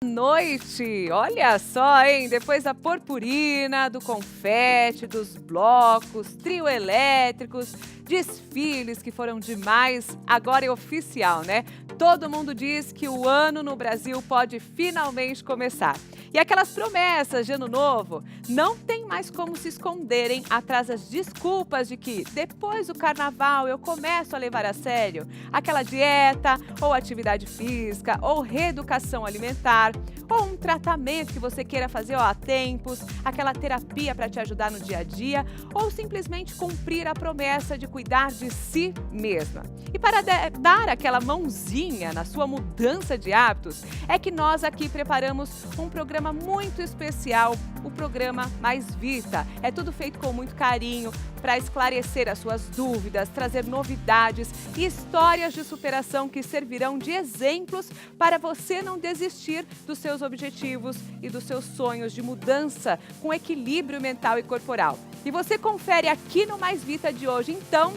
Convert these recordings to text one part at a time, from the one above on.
Noite! Olha só, hein? Depois da purpurina, do confete, dos blocos, trio elétricos, desfiles que foram demais, agora é oficial, né? Todo mundo diz que o ano no Brasil pode finalmente começar. E aquelas promessas de ano novo não tem mais como se esconderem atrás das desculpas de que depois do carnaval eu começo a levar a sério aquela dieta, ou atividade física, ou reeducação alimentar, ou um tratamento que você queira fazer há tempos, aquela terapia para te ajudar no dia a dia, ou simplesmente cumprir a promessa de cuidar de si mesma. E para dar aquela mãozinha na sua mudança de hábitos, é que nós aqui preparamos um programa muito especial, o programa Mais Vita. É tudo feito com muito carinho para esclarecer as suas dúvidas, trazer novidades e histórias de superação que servirão de exemplos para você não desistir dos seus objetivos e dos seus sonhos de mudança com equilíbrio mental e corporal. E você confere aqui no Mais Vita de hoje, então,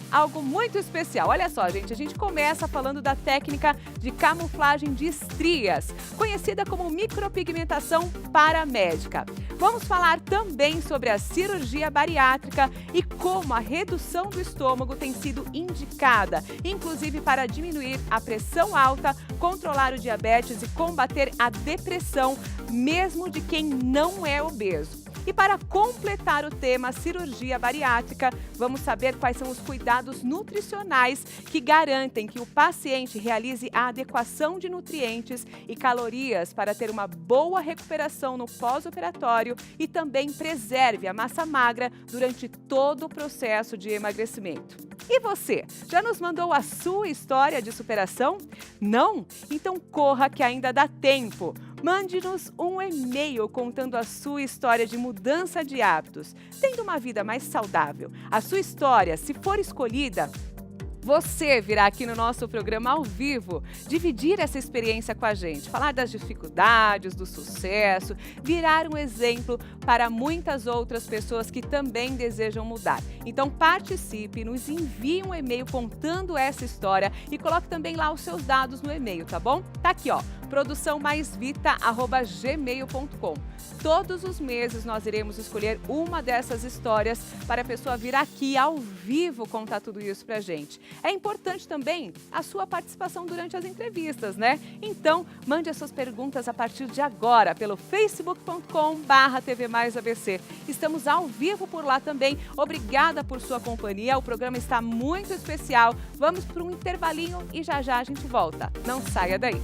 algo muito especial. Olha só, gente, a gente começa falando da técnica de camuflagem de estrias, conhecida como micropigmentação paramédica. Vamos falar também sobre a cirurgia bariátrica e como a redução do estômago tem sido indicada, inclusive para diminuir a pressão alta, controlar o diabetes e combater a depressão, mesmo de quem não é obeso. E para completar o tema cirurgia bariátrica, vamos saber quais são os cuidados nutricionais que garantem que o paciente realize a adequação de nutrientes e calorias para ter uma boa recuperação no pós-operatório e também preserve a massa magra durante todo o processo de emagrecimento. E você, já nos mandou a sua história de superação? Não? Então corra que ainda dá tempo. Mande-nos um e-mail contando a sua história de mudança de hábitos, tendo uma vida mais saudável. A sua história, se for escolhida, você virá aqui no nosso programa ao vivo, dividir essa experiência com a gente, falar das dificuldades, do sucesso, virar um exemplo para muitas outras pessoas que também desejam mudar. Então participe, nos envie um e-mail contando essa história e coloque também lá os seus dados no e-mail, tá bom? Tá aqui, ó, produçãomaisvita@gmail.com. Todos os meses nós iremos escolher uma dessas histórias para a pessoa vir aqui ao vivo contar tudo isso pra gente. É importante também a sua participação durante as entrevistas, né? Então, mande as suas perguntas a partir de agora pelo facebook.com/tvmaisabc. Estamos ao vivo por lá também. Obrigada por sua companhia. O programa está muito especial. Vamos para um intervalinho e já já a gente volta. Não saia daí.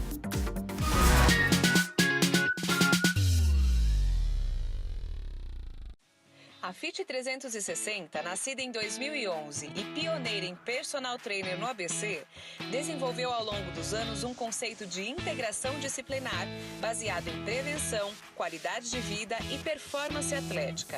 A Fit 360, nascida em 2011 e pioneira em personal trainer no ABC, desenvolveu ao longo dos anos um conceito de integração disciplinar baseado em prevenção, qualidade de vida e performance atlética.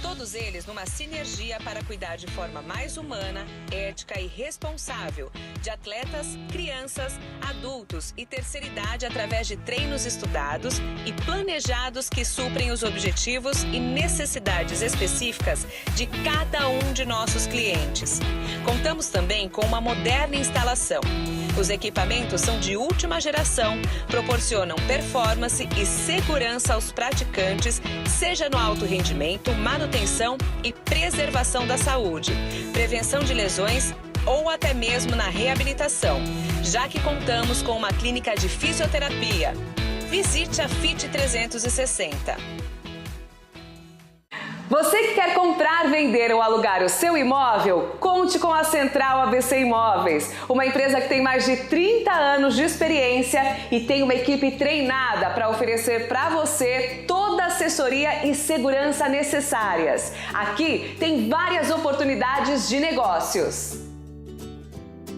Todos eles numa sinergia para cuidar de forma mais humana, ética e responsável de atletas, crianças, adultos e terceira idade através de treinos estudados e planejados que suprem os objetivos e necessidades específicas de cada um de nossos clientes. Contamos também com uma moderna instalação. Os equipamentos são de última geração, proporcionam performance e segurança aos praticantes, seja no alto rendimento, manutenção e preservação da saúde, prevenção de lesões ou até mesmo na reabilitação, já que contamos com uma clínica de fisioterapia. Visite a Fit 360. Você que quer comprar, vender ou alugar o seu imóvel, conte com a Central ABC Imóveis, uma empresa que tem mais de 30 anos de experiência e tem uma equipe treinada para oferecer para você toda a assessoria e segurança necessárias. Aqui tem várias oportunidades de negócios.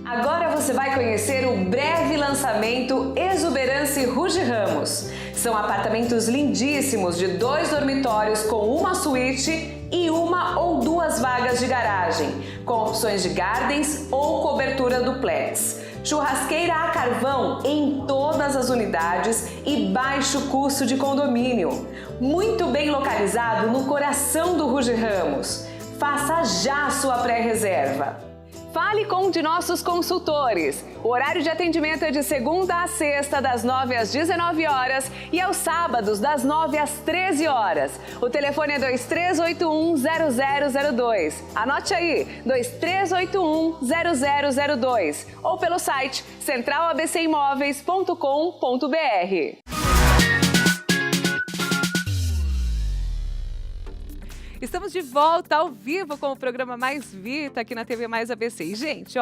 Agora você vai conhecer o breve lançamento Exuberance Ruge Ramos. São apartamentos lindíssimos de 2 dormitórios com uma suíte e 1 ou 2 vagas de garagem, com opções de gardens ou cobertura duplex. Churrasqueira a carvão em todas as unidades e baixo custo de condomínio. Muito bem localizado no coração do Ruge Ramos. Faça já a sua pré-reserva. Fale com um de nossos consultores. O horário de atendimento é de segunda a sexta, das 9 às 19 horas e aos sábados, das 9 às 13 horas. O telefone é 2381-0002. Anote aí, 2381-0002. Ou pelo site centralabcimóveis.com.br. Estamos de volta ao vivo com o programa Mais Vita aqui na TV Mais ABC. E, gente,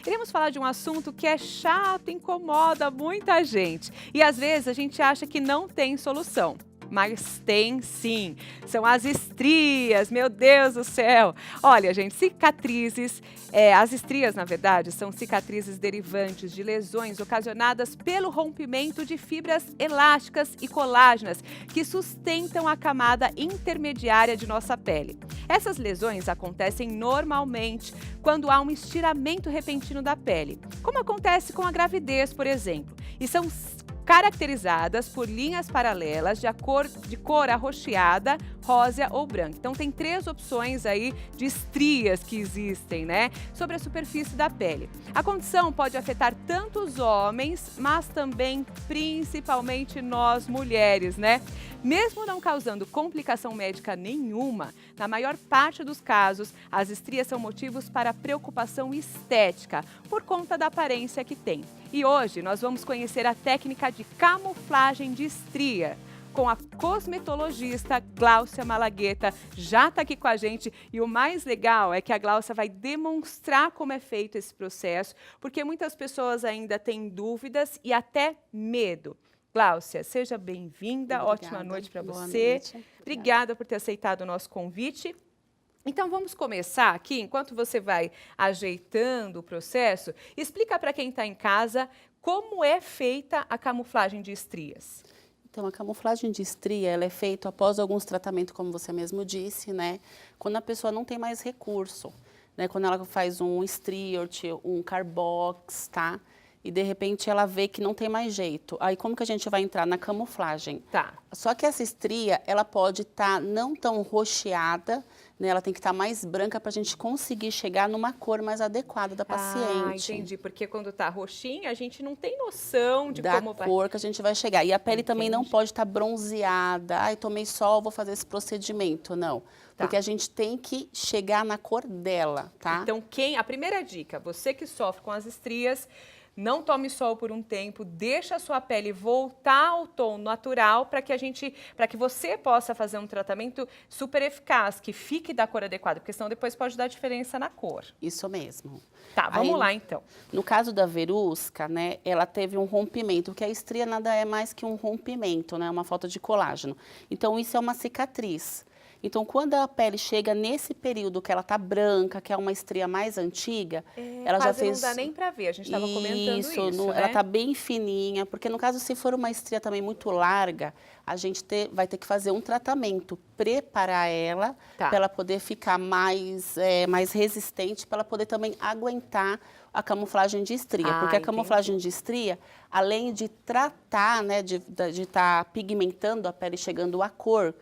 iremos falar de um assunto que é chato, incomoda muita gente. E às vezes a gente acha que não tem solução. Mas tem sim, são as estrias, meu Deus do céu. Olha, gente, cicatrizes, as estrias, na verdade, são cicatrizes derivantes de lesões ocasionadas pelo rompimento de fibras elásticas e colágenas que sustentam a camada intermediária de nossa pele. Essas lesões acontecem normalmente quando há um estiramento repentino da pele, como acontece com a gravidez, por exemplo, e são caracterizadas por linhas paralelas de cor arroxeada, rosa ou branca. Então, tem 3 opções aí de estrias que existem, né, sobre a superfície da pele. A condição pode afetar tanto os homens, mas também, principalmente, nós mulheres, né? Mesmo não causando complicação médica nenhuma, na maior parte dos casos, as estrias são motivos para preocupação estética, por conta da aparência que tem. E hoje nós vamos conhecer a técnica de camuflagem de estria com a cosmetologista Gláucia Malagueta. Já está aqui com a gente e o mais legal é que a Gláucia vai demonstrar como é feito esse processo, porque muitas pessoas ainda têm dúvidas e até medo. Gláucia, seja bem-vinda, ótima noite para você. Noite. Obrigada por ter aceitado o nosso convite. Então, vamos começar aqui, enquanto você vai ajeitando o processo, explica para quem está em casa como é feita a camuflagem de estrias. Então, a camuflagem de estria, ela é feita após alguns tratamentos, como você mesmo disse, né? Quando a pessoa não tem mais recurso, né? Quando ela faz um Striort, um Carbox, tá? E, de repente, ela vê que não tem mais jeito. Aí, como que a gente vai entrar na camuflagem? Tá. Só que essa estria, ela pode estar não tão roxeada, né? Ela tem que estar mais branca para a gente conseguir chegar numa cor mais adequada da paciente. Ah, entendi. Porque quando está roxinha, a gente não tem noção de da como vai... cor que a gente vai chegar. E a pele também não pode estar bronzeada. Ai, tomei sol, vou fazer esse procedimento. Não. Tá. Porque a gente tem que chegar na cor dela, tá? Então, a primeira dica, você que sofre com as estrias, não tome sol por um tempo, deixa a sua pele voltar ao tom natural para que você possa fazer um tratamento super eficaz, que fique da cor adequada, porque senão depois pode dar diferença na cor. Isso mesmo. Tá, vamos lá então. No caso da verusca, né, ela teve um rompimento, porque a estria nada é mais que um rompimento, né, uma falta de colágeno. Então, isso é uma cicatriz. Então, quando a pele chega nesse período que ela tá branca, que é uma estria mais antiga, ela já fez... não dá nem para ver, a gente estava comentando isso, né? Ela tá bem fininha, porque no caso, se for uma estria também muito larga, a gente vai ter que fazer um tratamento, preparar ela, para ela poder ficar mais resistente, para ela poder também aguentar a camuflagem de estria. Porque a camuflagem de estria, além de tratar, né, de estar pigmentando a pele, chegando à cor,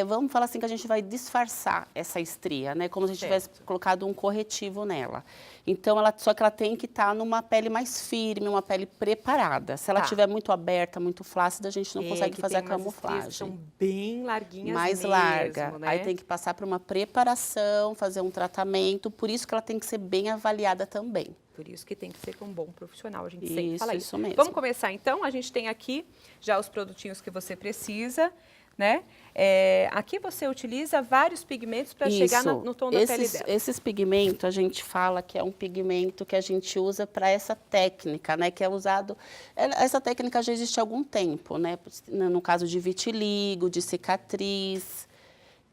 vamos falar assim que a gente vai disfarçar essa estria, né? Como se a gente tivesse colocado um corretivo nela. Então, só que ela tem que estar numa pele mais firme, uma pele preparada. Se ela estiver muito aberta, muito flácida, a gente não consegue fazer a camuflagem. São bem larguinhas mais mesmo, larga. né? Aí tem que passar por uma preparação, fazer um tratamento. Por isso que ela tem que ser bem avaliada também. Por isso que tem que ser com um bom profissional, a gente sempre fala isso. Isso mesmo. Vamos começar então? A gente tem aqui já os produtinhos que você precisa, né? Aqui você utiliza vários pigmentos para chegar no tom da pele dela. Esses pigmentos, a gente fala que é um pigmento que a gente usa para essa técnica, né? Que é usado... Essa técnica já existe há algum tempo, né? No caso de vitiligo, de cicatriz...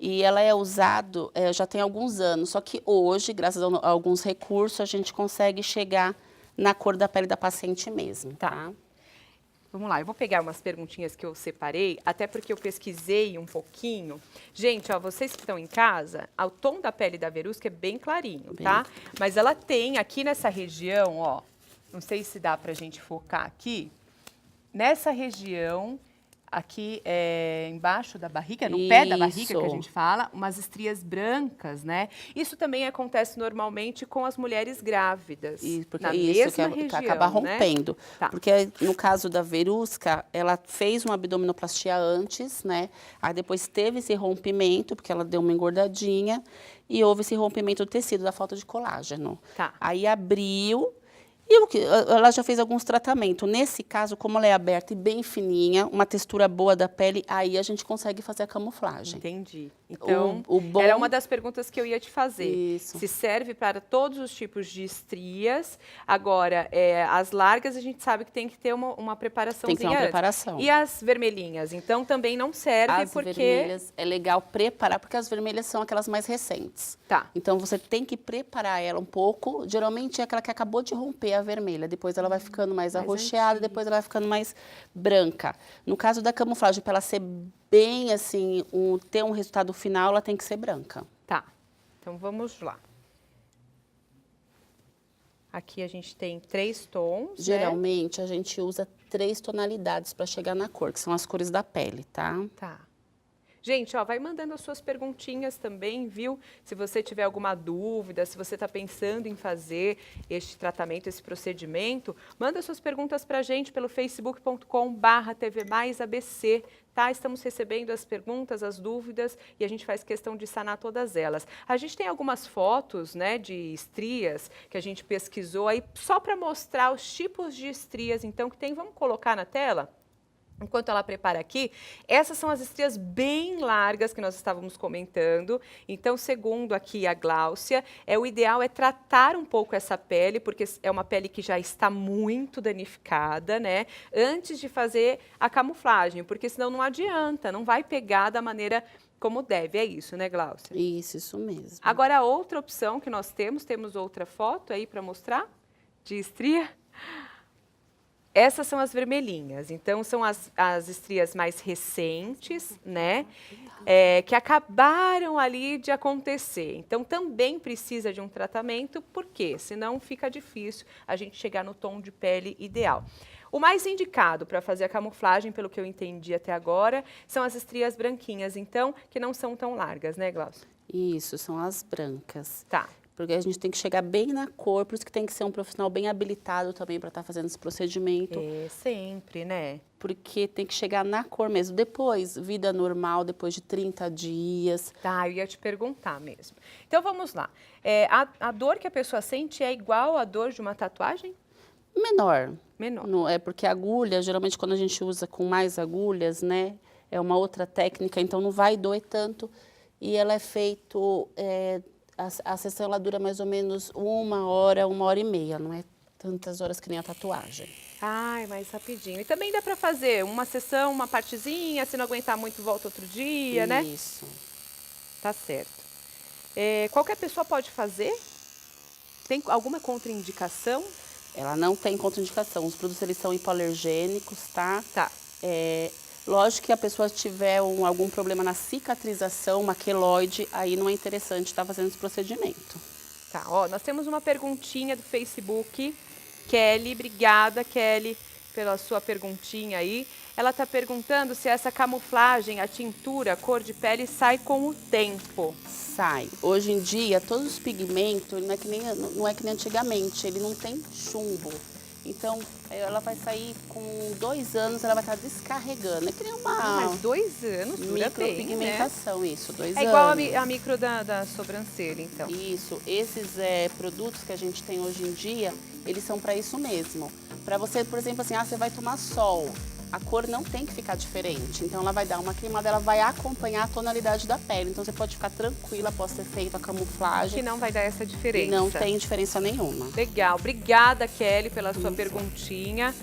E ela é usada já tem alguns anos, só que hoje, graças a alguns recursos, a gente consegue chegar na cor da pele da paciente mesmo, tá? Vamos lá, eu vou pegar umas perguntinhas que eu separei, até porque eu pesquisei um pouquinho. Gente, ó, vocês que estão em casa, o tom da pele da verusca é bem clarinho, tá? Mas ela tem aqui nessa região, ó, não sei se dá pra gente focar aqui, nessa região aqui embaixo da barriga, no pé da barriga que a Isso. gente fala, umas estrias brancas, né? Isso também acontece normalmente com as mulheres grávidas. Porque na isso mesma que região, acaba né? rompendo. Tá. Porque no caso da Verusca, ela fez uma abdominoplastia antes, né? Aí depois teve esse rompimento, porque ela deu uma engordadinha, e houve esse rompimento do tecido, da falta de colágeno. Tá. Aí abriu. E ela já fez alguns tratamentos. Nesse caso, como ela é aberta e bem fininha, uma textura boa da pele, aí a gente consegue fazer a camuflagem. Entendi. Então, bom... era uma das perguntas que eu ia te fazer. Isso. Se serve para todos os tipos de estrias. Agora, as largas a gente sabe que tem que ter uma preparaçãozinha Tem que ter uma antes. preparação. E as vermelhinhas? Então, também não serve As porque... vermelhas é legal preparar, porque as vermelhas são aquelas mais recentes. Tá. Então, você tem que preparar ela um pouco. Geralmente, é aquela que acabou de romper a vermelha. Depois, ela vai ficando mais arroxeada, depois ela vai ficando mais branca. No caso da camuflagem, para ela ser bem, assim, ter um resultado final, ela tem que ser branca. Tá. Então, vamos lá. Aqui a gente tem 3 tons, Geralmente, a gente usa 3 tonalidades para chegar na cor, que são as cores da pele, tá? Tá. Gente, ó, vai mandando as suas perguntinhas também, viu? Se você tiver alguma dúvida, se você está pensando em fazer este tratamento, esse procedimento, manda suas perguntas para a gente pelo facebook.com/tvmaisabc, tá? Estamos recebendo as perguntas, as dúvidas e a gente faz questão de sanar todas elas. A gente tem algumas fotos, né, de estrias que a gente pesquisou aí só para mostrar os tipos de estrias, então, que tem. Vamos colocar na tela? Enquanto ela prepara aqui, essas são as estrias bem largas que nós estávamos comentando. Então, segundo aqui a Gláucia, o ideal é tratar um pouco essa pele, porque é uma pele que já está muito danificada, né? Antes de fazer a camuflagem, porque senão não adianta, não vai pegar da maneira como deve. É isso, né, Gláucia? Isso mesmo. Agora, a outra opção que nós temos outra foto aí para mostrar de estria. Essas são as vermelhinhas, então são as estrias mais recentes, né, que acabaram ali de acontecer. Então também precisa de um tratamento, porque senão fica difícil a gente chegar no tom de pele ideal. O mais indicado para fazer a camuflagem, pelo que eu entendi até agora, são as estrias branquinhas, então, que não são tão largas, né, Gláucia? Isso, são as brancas. Tá. Porque a gente tem que chegar bem na cor, por isso que tem que ser um profissional bem habilitado também para estar fazendo esse procedimento. Sempre, né? Porque tem que chegar na cor mesmo. Depois, vida normal, depois de 30 dias. Tá, eu ia te perguntar mesmo. Então, vamos lá. A dor que a pessoa sente é igual à dor de uma tatuagem? Menor. Menor. Não, porque a agulha, geralmente quando a gente usa com mais agulhas, né? É uma outra técnica, então não vai doer tanto. E ela é feito... A sessão ela dura mais ou menos 1 hora, 1 hora e meia, não é tantas horas que nem a tatuagem. Ai, mais rapidinho. E também dá para fazer uma sessão, uma partezinha, se não aguentar muito, volta outro dia, né? Isso. Tá certo. Qualquer pessoa pode fazer? Tem alguma contraindicação? Ela não tem contraindicação. Os produtos eles são hipoalergênicos, tá? Tá. Lógico que a pessoa tiver algum problema na cicatrização, uma queloide, aí não é interessante estar fazendo esse procedimento. Tá, ó, nós temos uma perguntinha do Facebook. Kelly, obrigada, Kelly, pela sua perguntinha aí. Ela está perguntando se essa camuflagem, a tintura, a cor de pele sai com o tempo. Sai. Hoje em dia, todos os pigmentos, não é que nem antigamente, ele não tem chumbo. Então, ela vai sair com 2 anos, ela vai estar descarregando. É que nem uma... Mas 2 anos dura bem, né? Micropigmentação, isso, 2 anos. É igual a micro da sobrancelha, então. Isso, esses produtos que a gente tem hoje em dia, eles são para isso mesmo. Para você, por exemplo, assim, você vai tomar sol, a cor não tem que ficar diferente. Então, ela vai dar uma queimada, ela vai acompanhar a tonalidade da pele. Então, você pode ficar tranquila após ter feito a camuflagem. Que não vai dar essa diferença. E não tem diferença nenhuma. Legal. Obrigada, Kelly, pela sua perguntinha.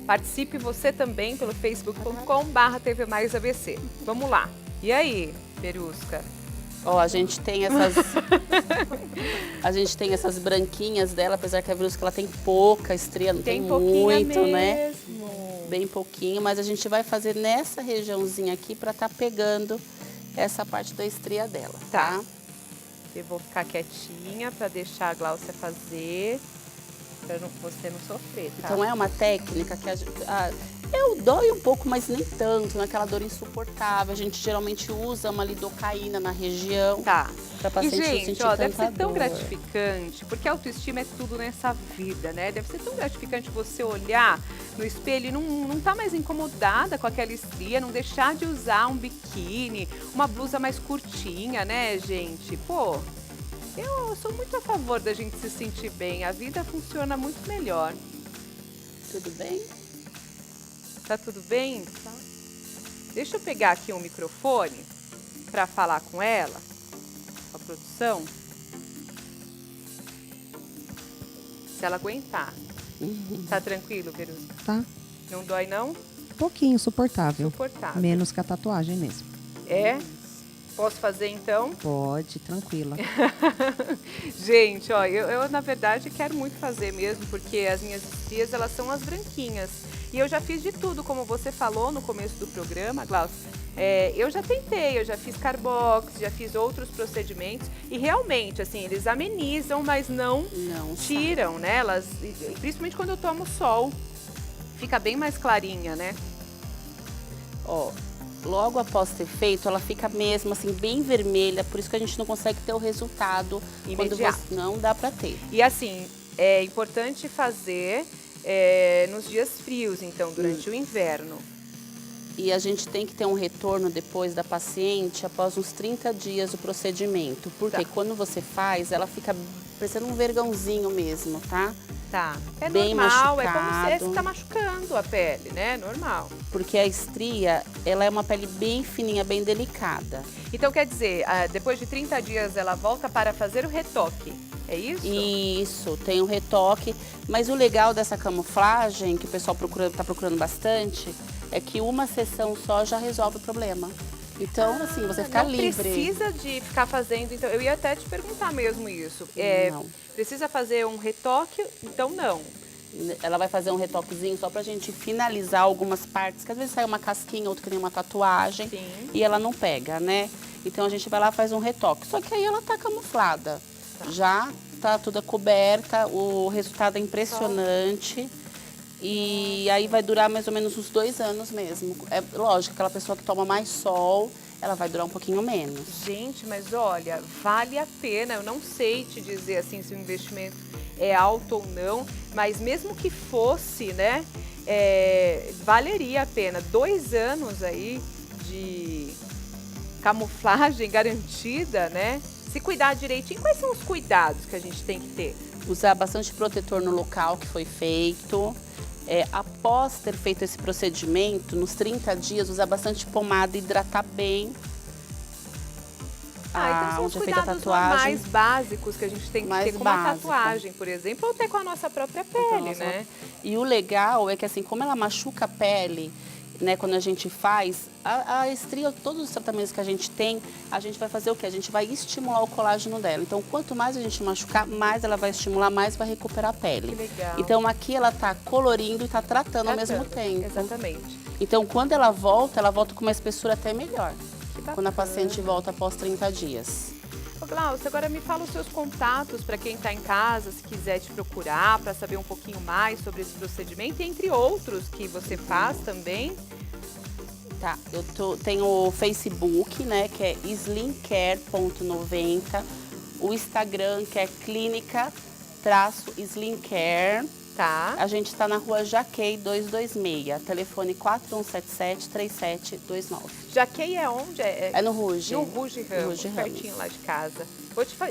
Participe você também pelo facebook.com/tvmaisabc. Vamos lá. E aí, Verusca? Ó, a gente tem essas... a gente tem essas branquinhas dela, apesar que a Verusca ela tem pouca estria, não tem muito, né? Bem pouquinho, mas a gente vai fazer nessa regiãozinha aqui para estar pegando essa parte da estria dela, tá? Eu vou ficar quietinha para deixar a Gláucia fazer, para você não sofrer, tá? Então é uma técnica que Dói um pouco, mas nem tanto, naquela dor insuportável. A gente geralmente usa uma lidocaína na região. Tá. Pra E, paciente não gente, sentir ó, deve tanta ser tão dor. gratificante, porque a autoestima é tudo nessa vida, né? Deve ser tão gratificante você olhar no espelho e não tá mais incomodada com aquela estria, não deixar de usar um biquíni, uma blusa mais curtinha, né, gente? Pô, eu sou muito a favor da gente se sentir bem. A vida funciona muito melhor. Tudo bem? Tá tudo bem? Tá. Deixa eu pegar aqui um microfone para falar com ela, com a produção. Se ela aguentar. Tá tranquilo, Verus? Tá. Não dói, não? Pouquinho, suportável. Suportável. Menos que a tatuagem mesmo. É? Posso fazer, então? Pode, tranquila. Gente, ó, eu na verdade quero muito fazer mesmo, porque as minhas estrias, elas são as branquinhas. E eu já fiz de tudo, como você falou no começo do programa, Glaucia. Eu já tentei, eu já fiz carbox, já fiz outros procedimentos e realmente, assim, eles amenizam, mas não tiram, né? Elas, principalmente quando eu tomo sol, fica bem mais clarinha, né? Ó, logo após ter feito, ela fica mesmo assim bem vermelha, por isso que a gente não consegue ter o resultado imediato. Quando não dá pra ter. E assim, é importante fazer nos dias frios, então, durante o inverno. E a gente tem que ter um retorno depois da paciente após uns 30 dias do procedimento. Porque quando você faz, ela fica parecendo um vergãozinho mesmo, tá? Tá. É bem normal, machucado. é como se você tá machucando a pele, né? Normal. Porque a estria, ela é uma pele bem fininha, bem delicada. Então, quer dizer, depois de 30 dias ela volta para fazer o retoque, é isso? Isso, tem um retoque. Mas o legal dessa camuflagem, que o pessoal tá procurando bastante, é que uma sessão só já resolve o problema. Então, assim, você fica livre. Não precisa de ficar fazendo, então, eu ia até te perguntar mesmo isso. Não. Precisa fazer um retoque? Então, não. Ela vai fazer um retoquezinho só pra gente finalizar algumas partes, que às vezes sai uma casquinha, outra que nem uma tatuagem. Sim. E ela não pega, né? Então a gente vai lá e faz um retoque. Só que aí ela tá camuflada. Já tá toda coberta, o resultado é impressionante. E aí vai durar mais ou menos uns 2 anos mesmo. É lógico, aquela pessoa que toma mais sol, ela vai durar um pouquinho menos. Gente, mas olha, vale a pena. Eu não sei te dizer assim se o investimento é alto ou não, mas mesmo que fosse, né, valeria a pena. 2 anos aí de camuflagem garantida, né? Se cuidar direitinho, quais são os cuidados que a gente tem que ter? Usar bastante protetor no local que foi feito. Após ter feito esse procedimento, nos 30 dias, usar bastante pomada e hidratar bem. Então são os onde é feita a cuidados tatuagem. mais básicos que a gente tem que ter com uma tatuagem, por exemplo, ou até com a nossa própria pele, né? E o legal é que, assim, como ela machuca a pele, né, quando a gente faz, a estria, todos os tratamentos que a gente tem, a gente vai fazer o quê? A gente vai estimular o colágeno dela. Então, quanto mais a gente machucar, mais ela vai estimular, mais vai recuperar a pele. Que legal. Então, aqui ela tá colorindo e tá tratando ao mesmo tempo. Exatamente. Então, quando ela volta com uma espessura até melhor. Quando a paciente volta após 30 dias. Ô, Glaucia, agora me fala os seus contatos para quem está em casa, se quiser te procurar, para saber um pouquinho mais sobre esse procedimento, entre outros que você faz também. Tá, tenho o Facebook, né, que é slimcare.90, o Instagram, que é clínica-slimcare. Tá. A gente está na rua Jaquei 226, telefone 4177-3729. Jaquei é onde? É no Ruge. No Ruge Ramos, Ramos. pertinho lá de casa.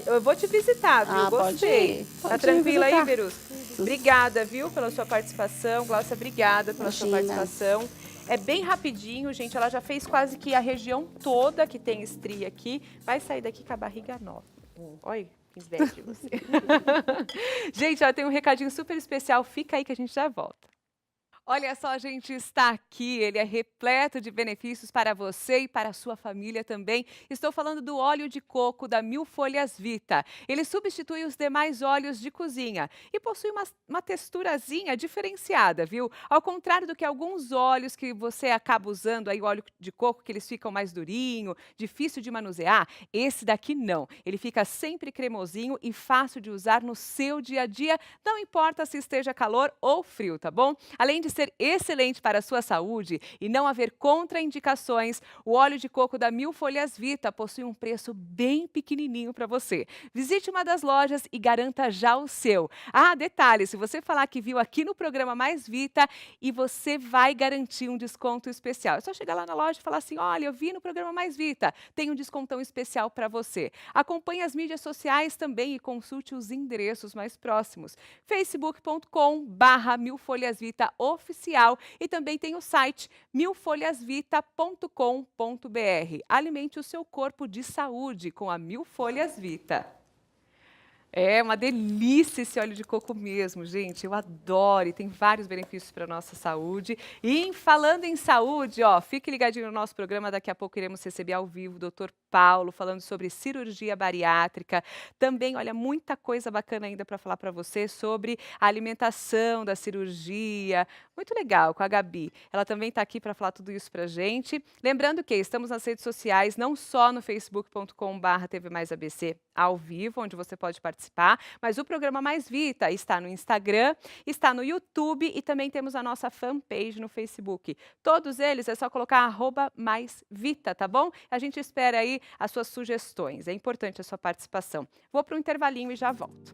Eu vou te visitar, viu? Gostei. Pode Tá tranquila aí, visitar. Verus? Obrigada, viu, pela sua participação. Glaucia, obrigada pela sua participação. É bem rapidinho, gente. Ela já fez quase que a região toda que tem estria aqui. Vai sair daqui com a barriga nova. Olha. Inveja de você. Gente, ó, tem um recadinho super especial. Fica aí que a gente já volta. Olha só, a gente está aqui, ele é repleto de benefícios para você e para a sua família também. Estou falando do óleo de coco da Mil Folhas Vita. Ele substitui os demais óleos de cozinha e possui uma texturazinha diferenciada, viu? Ao contrário do que alguns óleos que você acaba usando aí, o óleo de coco, que eles ficam mais durinho, difícil de manusear, esse daqui não. Ele fica sempre cremosinho e fácil de usar no seu dia a dia, não importa se esteja calor ou frio, tá bom? Além de ser excelente para a sua saúde e não haver contraindicações, o óleo de coco da Mil Folhas Vita possui um preço bem pequenininho para você. Visite uma das lojas e garanta já o seu. Ah, detalhe, se você falar que viu aqui no programa Mais Vita, e você vai garantir um desconto especial. É só chegar lá na loja e falar assim, olha, eu vi no programa Mais Vita, tem um descontão especial para você. Acompanhe as mídias sociais também e consulte os endereços mais próximos. facebook.com/milfolhasvita oficial e também tem o site milfolhasvita.com.br. Alimente o seu corpo de saúde com a Mil Folhas Vita. É uma delícia esse óleo de coco mesmo, gente. Eu adoro e tem vários benefícios para a nossa saúde. E falando em saúde, ó, fique ligadinho no nosso programa. Daqui a pouco iremos receber ao vivo o Dr. Paulo falando sobre cirurgia bariátrica. Também, olha, muita coisa bacana ainda para falar para você sobre a alimentação da cirurgia. Muito legal com a Gabi. Ela também está aqui para falar tudo isso para a gente. Lembrando que estamos nas redes sociais, não só no facebook.com/tvmaisabc ao vivo, onde você pode participar, mas o programa Mais Vita está no Instagram, está no YouTube e também temos a nossa fanpage no Facebook. Todos eles é só colocar @maisvita, tá bom? A gente espera aí as suas sugestões. É importante a sua participação. Vou para um intervalinho e já volto.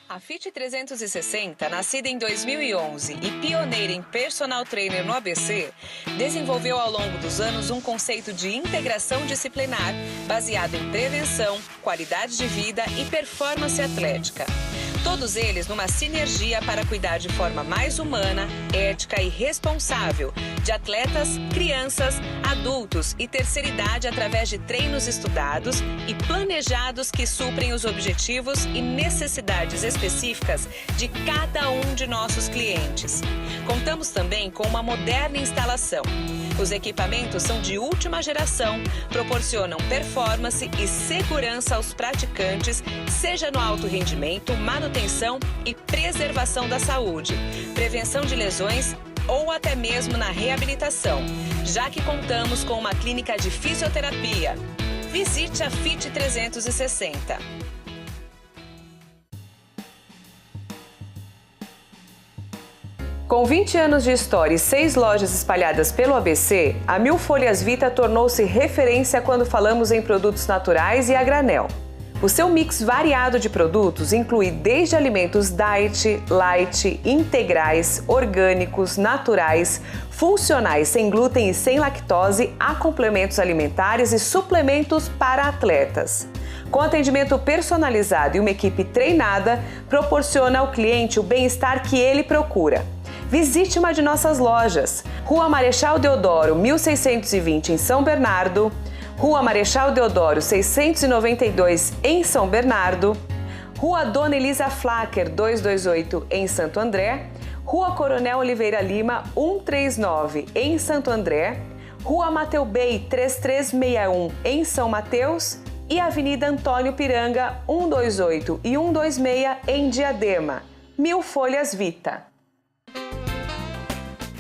A Fit 360, nascida em 2011 e pioneira em personal trainer no ABC, desenvolveu ao longo dos anos um conceito de integração disciplinar baseado em prevenção, qualidade de vida e performance atlética. Todos eles numa sinergia para cuidar de forma mais humana, ética e responsável de atletas, crianças, adultos e terceira idade através de treinos estudados e planejados que suprem os objetivos e necessidades específicas de cada um de nossos clientes. Contamos também com uma moderna instalação. Os equipamentos são de última geração, proporcionam performance e segurança aos praticantes, seja no alto rendimento, manutenção e preservação da saúde, prevenção de lesões ou até mesmo na reabilitação, já que contamos com uma clínica de fisioterapia. Visite a Fit 360. Com 20 anos de história e 6 lojas espalhadas pelo ABC, a Mil Folhas Vita tornou-se referência quando falamos em produtos naturais e a granel. O seu mix variado de produtos inclui desde alimentos diet, light, integrais, orgânicos, naturais, funcionais sem glúten e sem lactose, a complementos alimentares e suplementos para atletas. Com atendimento personalizado e uma equipe treinada, proporciona ao cliente o bem-estar que ele procura. Visite uma de nossas lojas. Rua Marechal Deodoro, 1620 em São Bernardo. Rua Marechal Deodoro, 692 em São Bernardo. Rua Dona Elisa Flacker, 228 em Santo André. Rua Coronel Oliveira Lima, 139 em Santo André. Rua Mateu Bey, 3361 em São Mateus. E Avenida Antônio Piranga, 128 e 126 em Diadema. Mil Folhas Vita.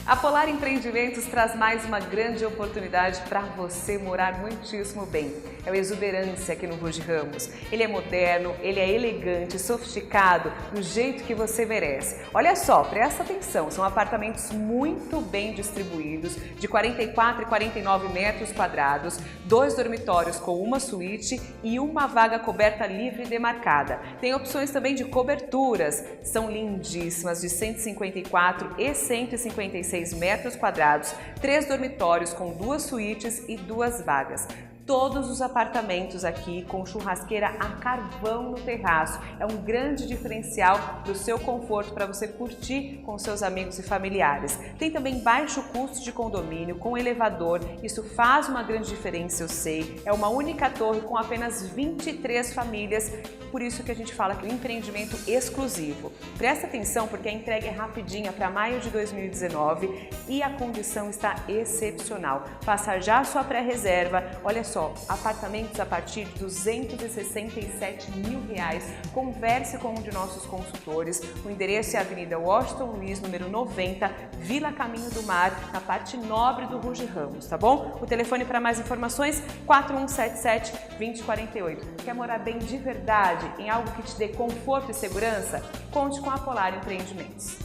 A Polar Empreendimentos traz mais uma grande oportunidade para você morar muitíssimo bem. É o Exuberância aqui no Ruge Ramos. Ele é moderno, ele é elegante, sofisticado, do jeito que você merece. Olha só, presta atenção, são apartamentos muito bem distribuídos, de 44 e 49 metros quadrados, 2 dormitórios com uma suíte e uma vaga coberta livre e demarcada. Tem opções também de coberturas, são lindíssimas, de 154 e 156 metros quadrados, 3 dormitórios com 2 suítes e 2 vagas. Todos os apartamentos aqui com churrasqueira a carvão no terraço. É um grande diferencial do seu conforto para você curtir com seus amigos e familiares. Tem também baixo custo de condomínio com elevador. Isso faz uma grande diferença, eu sei. É uma única torre com apenas 23 famílias. Por isso que a gente fala que é um empreendimento exclusivo. Presta atenção porque a entrega é rapidinha para maio de 2019 e a condição está excepcional. Faça já a sua pré-reserva. Olha só, só, apartamentos a partir de R$ 267 mil. Converse com um de nossos consultores. O endereço é a Avenida Washington Luiz, número 90, Vila Caminho do Mar, na parte nobre do Ruge Ramos, tá bom? O telefone para mais informações, 4177-2048. Quer morar bem de verdade, em algo que te dê conforto e segurança? Conte com a Polar Empreendimentos.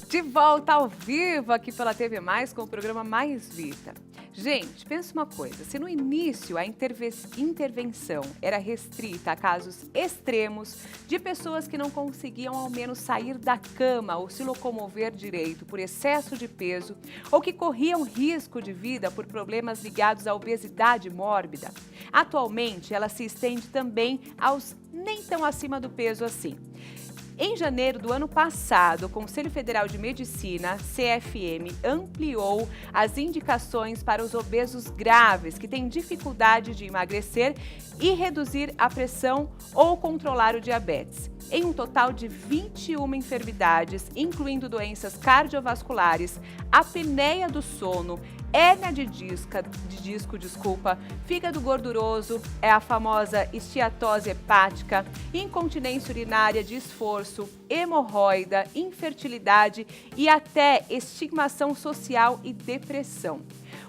De volta ao vivo aqui pela TV Mais com o programa Mais Vita. Gente, pensa uma coisa, se no início a intervenção era restrita a casos extremos de pessoas que não conseguiam ao menos sair da cama ou se locomover direito por excesso de peso ou que corriam risco de vida por problemas ligados à obesidade mórbida, atualmente ela se estende também aos nem tão acima do peso assim. Em janeiro do ano passado, o Conselho Federal de Medicina, CFM, ampliou as indicações para os obesos graves que têm dificuldade de emagrecer e reduzir a pressão ou controlar o diabetes. Em um total de 21 enfermidades, incluindo doenças cardiovasculares, apneia do sono, hérnia de disco, fígado gorduroso, é a famosa esteatose hepática, incontinência urinária de esforço, hemorroida, infertilidade e até estigmação social e depressão.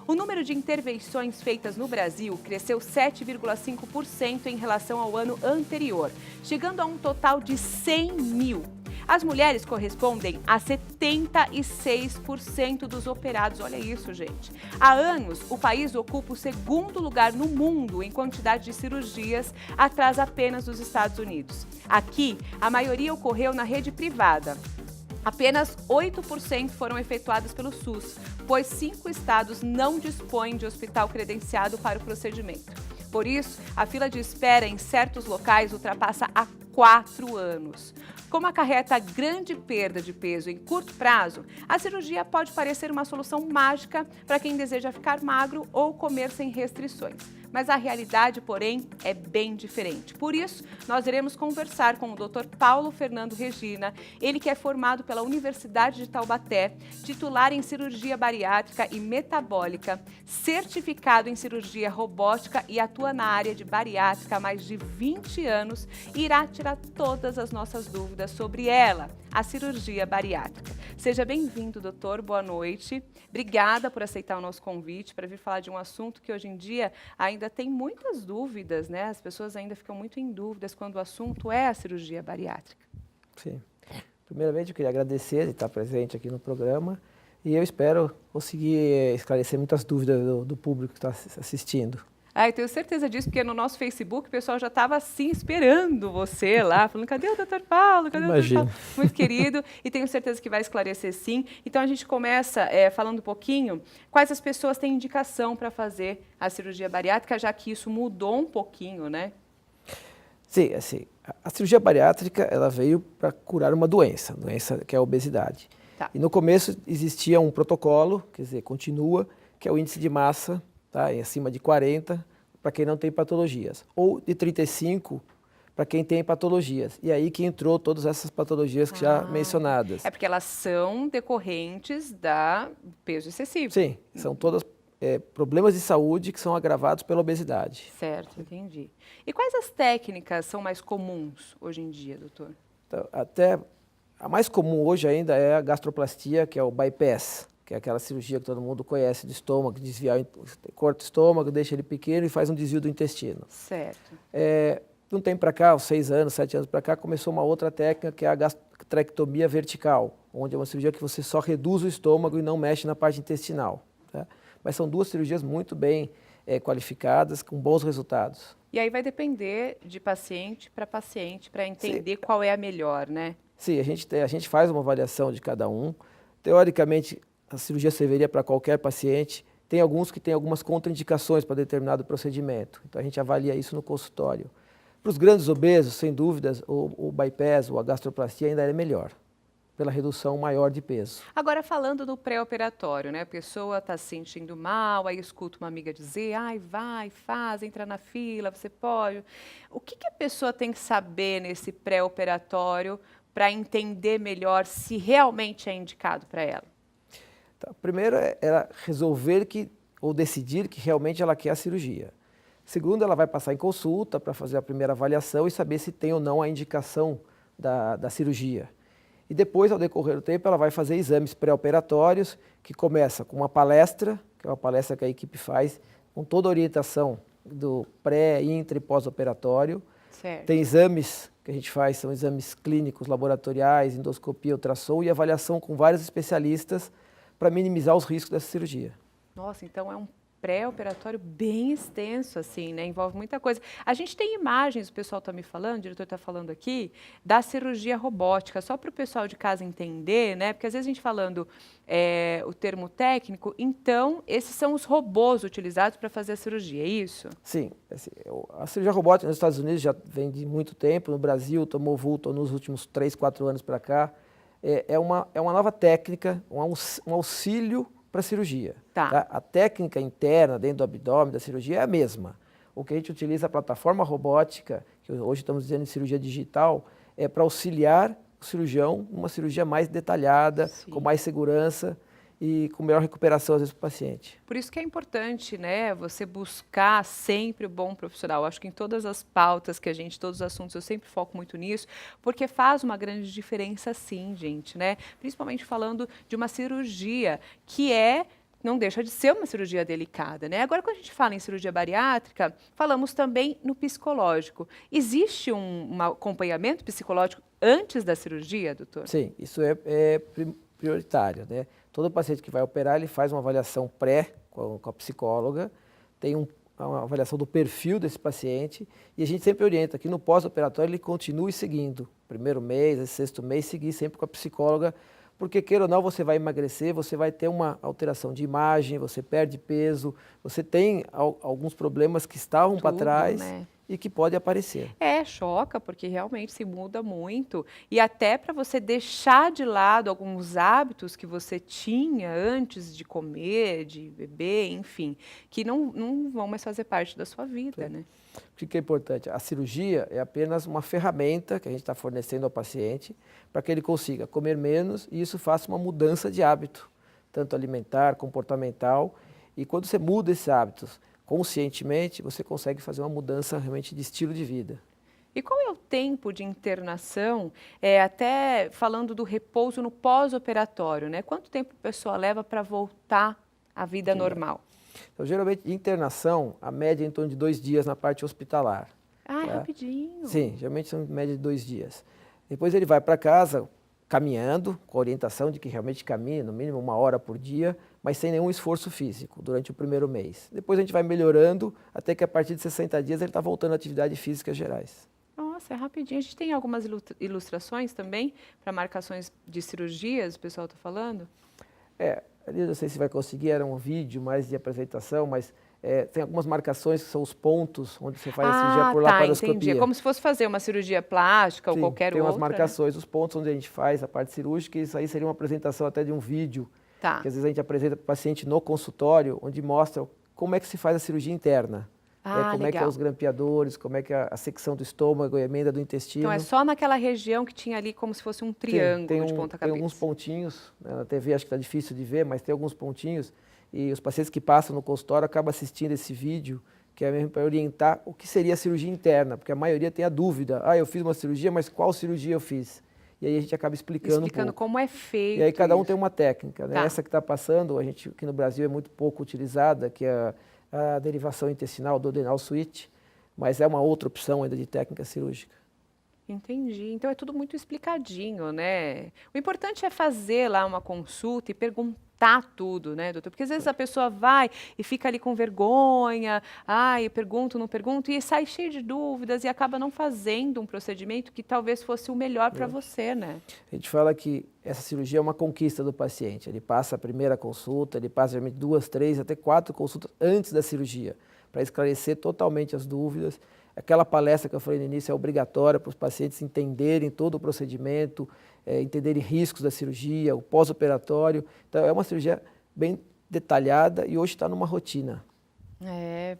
O número de intervenções feitas no Brasil cresceu 7,5% em relação ao ano anterior, chegando a um total de 100 mil. As mulheres correspondem a 76% dos operados. Olha isso, gente. Há anos, o país ocupa o segundo lugar no mundo em quantidade de cirurgias, atrás apenas dos Estados Unidos. Aqui, a maioria ocorreu na rede privada. Apenas 8% foram efetuadas pelo SUS, pois 5 estados não dispõem de hospital credenciado para o procedimento. Por isso, a fila de espera em certos locais ultrapassa há 4 anos. Como acarreta grande perda de peso em curto prazo, a cirurgia pode parecer uma solução mágica para quem deseja ficar magro ou comer sem restrições. Mas a realidade, porém, é bem diferente. Por isso, nós iremos conversar com o Dr. Paulo Fernando Regina, ele que é formado pela Universidade de Taubaté, titular em cirurgia bariátrica e metabólica, certificado em cirurgia robótica e atua na área de bariátrica há mais de 20 anos e irá tirar todas as nossas dúvidas sobre ela, a cirurgia bariátrica. Seja bem-vindo, doutor. Boa noite. Obrigada por aceitar o nosso convite para vir falar de um assunto que hoje em dia ainda tem muitas dúvidas, né? As pessoas ainda ficam muito em dúvidas quando o assunto é a cirurgia bariátrica. Sim. Primeiramente, eu queria agradecer de estar presente aqui no programa e eu espero conseguir esclarecer muitas dúvidas do público que está assistindo. Eu tenho certeza disso, porque no nosso Facebook o pessoal já estava assim esperando você lá, falando, cadê o Dr. Paulo? Cadê o Dr. Paulo? Muito querido, e tenho certeza que vai esclarecer sim. Então a gente começa falando um pouquinho quais as pessoas têm indicação para fazer a cirurgia bariátrica, já que isso mudou um pouquinho, né? Sim, assim, a cirurgia bariátrica ela veio para curar uma doença que é a obesidade. Tá. E no começo existia um protocolo, quer dizer, continua, que é o índice de massa, tá, acima de 40, para quem não tem patologias, ou de 35 para quem tem patologias. E aí que entrou todas essas patologias que já mencionadas. É porque elas são decorrentes da peso excessivo. Sim, são todas problemas de saúde que são agravados pela obesidade. Certo, entendi. E quais as técnicas são mais comuns hoje em dia, doutor? Então, até a mais comum hoje ainda é a gastroplastia, que é o bypass, que é aquela cirurgia que todo mundo conhece do estômago, corta o estômago, deixa ele pequeno e faz um desvio do intestino. Certo. De um tempo para cá, uns 6 anos, 7 anos para cá, começou uma outra técnica que é a gastrectomia vertical, onde é uma cirurgia que você só reduz o estômago e não mexe na parte intestinal. Tá? Mas são 2 cirurgias muito bem qualificadas, com bons resultados. E aí vai depender de paciente para entender Sim. qual é a melhor, né? Sim, a gente faz uma avaliação de cada um. Teoricamente, a cirurgia serviria para qualquer paciente. Tem alguns que têm algumas contraindicações para determinado procedimento. Então, a gente avalia isso no consultório. Para os grandes obesos, sem dúvidas, o bypass ou a gastroplastia ainda é melhor, pela redução maior de peso. Agora, falando do pré-operatório, né? A pessoa está se sentindo mal, aí escuta uma amiga dizer, vai, faz, entra na fila, você pode. O que a pessoa tem que saber nesse pré-operatório para entender melhor se realmente é indicado para ela? Então, primeiro é ela resolver ou decidir que realmente ela quer a cirurgia. Segundo, ela vai passar em consulta para fazer a primeira avaliação e saber se tem ou não a indicação da cirurgia. E depois, ao decorrer do tempo, ela vai fazer exames pré-operatórios, que começa com uma palestra, que é uma palestra que a equipe faz, com toda a orientação do pré, intra e pós-operatório. Tem exames que a gente faz, são exames clínicos, laboratoriais, endoscopia, ultrassom e avaliação com vários especialistas para minimizar os riscos dessa cirurgia. Nossa, então é um pré-operatório bem extenso, assim, né? Envolve muita coisa. A gente tem imagens, o pessoal está me falando, o diretor está falando aqui, da cirurgia robótica, só para o pessoal de casa entender, né? Porque às vezes a gente falando o termo técnico, então esses são os robôs utilizados para fazer a cirurgia, é isso? Sim. A cirurgia robótica nos Estados Unidos já vem de muito tempo, no Brasil tomou vulto nos últimos 3, 4 anos para cá. É uma nova técnica, um auxílio para a cirurgia. Tá? A técnica interna dentro do abdômen da cirurgia é a mesma. O que a gente utiliza a plataforma robótica, que hoje estamos dizendo em cirurgia digital, é para auxiliar o cirurgião numa cirurgia mais detalhada, com mais segurança e com melhor recuperação às vezes para o paciente. Por isso que é importante, né, você buscar sempre o bom profissional. Acho que em todas as pautas que todos os assuntos, eu sempre foco muito nisso, porque faz uma grande diferença sim, gente, né? Principalmente falando de uma cirurgia que não deixa de ser uma cirurgia delicada, né? Agora, quando a gente fala em cirurgia bariátrica, falamos também no psicológico. Existe um acompanhamento psicológico antes da cirurgia, doutor? Sim, isso é prioritário, né? Todo paciente que vai operar, ele faz uma avaliação pré com a psicóloga, tem uma avaliação do perfil desse paciente e a gente sempre orienta que no pós-operatório ele continue seguindo. Primeiro mês, sexto mês, seguir sempre com a psicóloga, porque queira ou não, você vai emagrecer, você vai ter uma alteração de imagem, você perde peso, você tem alguns problemas que estavam para trás, né? E que pode aparecer. Choca, porque realmente se muda muito. E até para você deixar de lado alguns hábitos que você tinha antes de comer, de beber, enfim, que não vão mais fazer parte da sua vida, né? O que é importante? A cirurgia é apenas uma ferramenta que a gente está fornecendo ao paciente para que ele consiga comer menos e isso faça uma mudança de hábito, tanto alimentar, comportamental. E quando você muda esses hábitos conscientemente, você consegue fazer uma mudança realmente de estilo de vida. E qual é o tempo de internação, até falando do repouso no pós-operatório, né? Quanto tempo a pessoa leva para voltar à vida normal? Então, geralmente, internação, a média é em torno de 2 dias na parte hospitalar. Ah, é rapidinho. Sim, geralmente são em média de 2 dias. Depois ele vai para casa caminhando, com a orientação de que realmente caminhe no mínimo 1 hora por dia, mas sem nenhum esforço físico durante o primeiro mês. Depois a gente vai melhorando até que a partir de 60 dias ele está voltando a atividades físicas gerais. Nossa, é rapidinho. A gente tem algumas ilustrações também para marcações de cirurgias, o pessoal está falando? Ali não sei se vai conseguir, era um vídeo mais de apresentação, mas tem algumas marcações que são os pontos onde você faz a cirurgia por laparoscopia. Entendi. É como se fosse fazer uma cirurgia plástica ou qualquer outra. Tem umas marcações, os pontos onde a gente faz a parte cirúrgica, isso aí seria uma apresentação até de um vídeo, que às vezes a gente apresenta para o paciente no consultório, onde mostra como é que se faz a cirurgia interna. Como é que é os grampeadores, como é que é a secção do estômago, a emenda do intestino. Então é só naquela região que tinha ali como se fosse um triângulo de ponta-cabeça. Tem alguns pontinhos, né, na TV acho que está difícil de ver, mas tem alguns pontinhos e os pacientes que passam no consultório acabam assistindo esse vídeo, que é mesmo para orientar o que seria a cirurgia interna, porque a maioria tem a dúvida, eu fiz uma cirurgia, mas qual cirurgia eu fiz? E aí a gente acaba explicando um pouco. Como é feito. E aí cada um tem uma técnica, né? Essa que está passando, a gente aqui no Brasil é muito pouco utilizada, que é a derivação intestinal do duodenal switch, mas é uma outra opção ainda de técnica cirúrgica. Entendi. Então é tudo muito explicadinho, né? O importante é fazer lá uma consulta e perguntar tudo, né, doutor? Porque às vezes a pessoa vai e fica ali com vergonha, eu pergunto, não pergunto, e sai cheio de dúvidas e acaba não fazendo um procedimento que talvez fosse o melhor para você, né? A gente fala que essa cirurgia é uma conquista do paciente. Ele passa a primeira consulta, ele passa geralmente 2, 3, até 4 consultas antes da cirurgia, para esclarecer totalmente as dúvidas. Aquela palestra que eu falei no início é obrigatória para os pacientes entenderem todo o procedimento, entenderem riscos da cirurgia, o pós-operatório. Então, é uma cirurgia bem detalhada e hoje está numa rotina.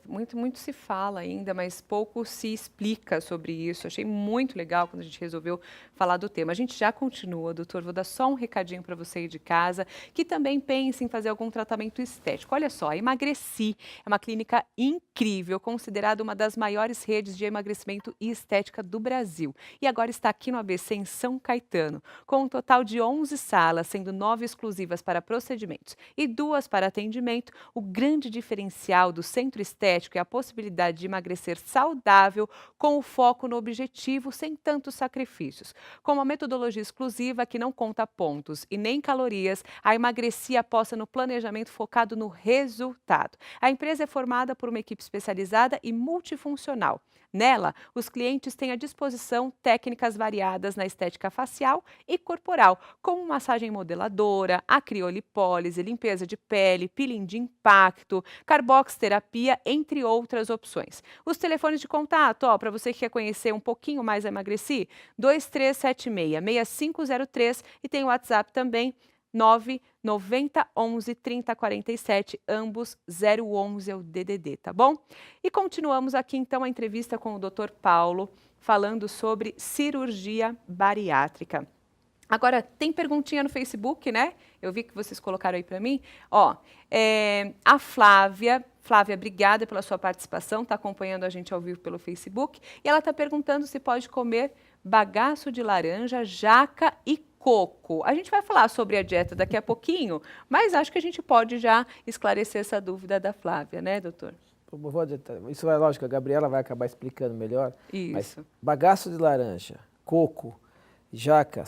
Muito se fala ainda, mas pouco se explica sobre isso. Achei muito legal quando a gente resolveu falar do tema. A gente já continua, doutor. Vou dar só um recadinho para você aí de casa, que também pense em fazer algum tratamento estético. Olha só, a Emagreci é uma clínica incrível, considerada uma das maiores redes de emagrecimento e estética do Brasil. E agora está aqui no ABC, em São Caetano, com um total de 11 salas, sendo 9 exclusivas para procedimentos e 2 para atendimento. O grande diferencial do centro estético é a possibilidade de emagrecer saudável com o foco no objetivo sem tantos sacrifícios. Com uma metodologia exclusiva que não conta pontos e nem calorias, a Emagreci aposta no planejamento focado no resultado. A empresa é formada por uma equipe especializada e multifuncional. Nela, os clientes têm à disposição técnicas variadas na estética facial e corporal, como massagem modeladora, acriolipólise, limpeza de pele, peeling de impacto, carboxterapia, entre outras opções. Os telefones de contato, para você que quer conhecer um pouquinho mais a Emagreci, 2376-6503 e tem o WhatsApp também, 990 11 30 47, ambos 011 é o DDD, tá bom? E continuamos aqui então a entrevista com o Dr. Paulo, falando sobre cirurgia bariátrica. Agora, tem perguntinha no Facebook, né? Eu vi que vocês colocaram aí para mim. A Flávia, obrigada pela sua participação, está acompanhando a gente ao vivo pelo Facebook, e ela está perguntando se pode comer bagaço de laranja, jaca e coco. A gente vai falar sobre a dieta daqui a pouquinho, mas acho que a gente pode já esclarecer essa dúvida da Flávia, né, doutor? Isso é lógico, a Gabriela vai acabar explicando melhor. Isso. Mas bagaço de laranja, coco, jaca,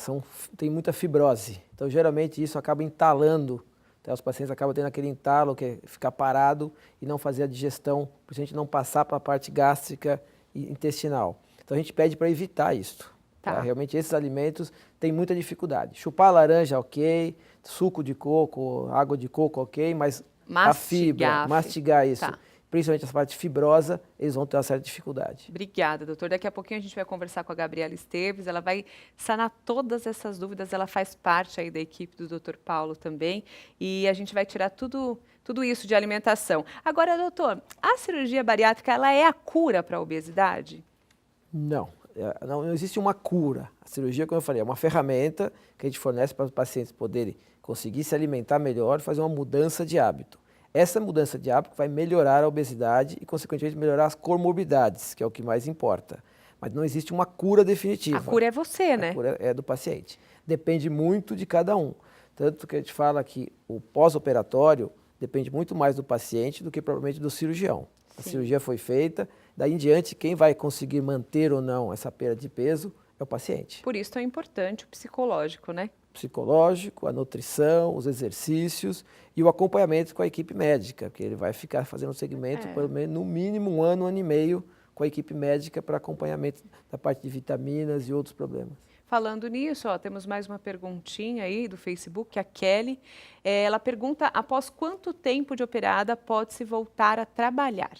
tem muita fibrose. Então, geralmente, isso acaba entalando. Então, os pacientes acabam tendo aquele entalo, que é ficar parado e não fazer a digestão, para a gente não passar para a parte gástrica e intestinal. Então, a gente pede para evitar isso. Tá. Realmente, esses alimentos têm muita dificuldade. Chupar laranja, ok. Suco de coco, água de coco, ok. Mas a fibra, mastigar isso, principalmente essa parte fibrosa, eles vão ter uma certa dificuldade. Obrigada, doutor. Daqui a pouquinho a gente vai conversar com a Gabriela Esteves, ela vai sanar todas essas dúvidas, ela faz parte aí da equipe do Dr. Paulo também, e a gente vai tirar tudo isso de alimentação. Agora, doutor, a cirurgia bariátrica, ela é a cura para a obesidade? Não existe uma cura. A cirurgia, como eu falei, é uma ferramenta que a gente fornece para os pacientes poderem conseguir se alimentar melhor e fazer uma mudança de hábito. Essa mudança de hábito vai melhorar a obesidade e, consequentemente, melhorar as comorbidades, que é o que mais importa. Mas não existe uma cura definitiva. A cura é você, né? A cura é do paciente. Depende muito de cada um. Tanto que a gente fala que o pós-operatório depende muito mais do paciente do que propriamente do cirurgião. Sim. A cirurgia foi feita, daí em diante, quem vai conseguir manter ou não essa perda de peso é o paciente. Por isso é importante o psicológico, né? Psicológico, a nutrição, os exercícios e o acompanhamento com a equipe médica, que ele vai ficar fazendo um segmento, pelo menos, no mínimo um ano e meio com a equipe médica para acompanhamento da parte de vitaminas e outros problemas. Falando nisso, temos mais uma perguntinha aí do Facebook, a Kelly. Ela pergunta, após quanto tempo de operada pode-se voltar a trabalhar?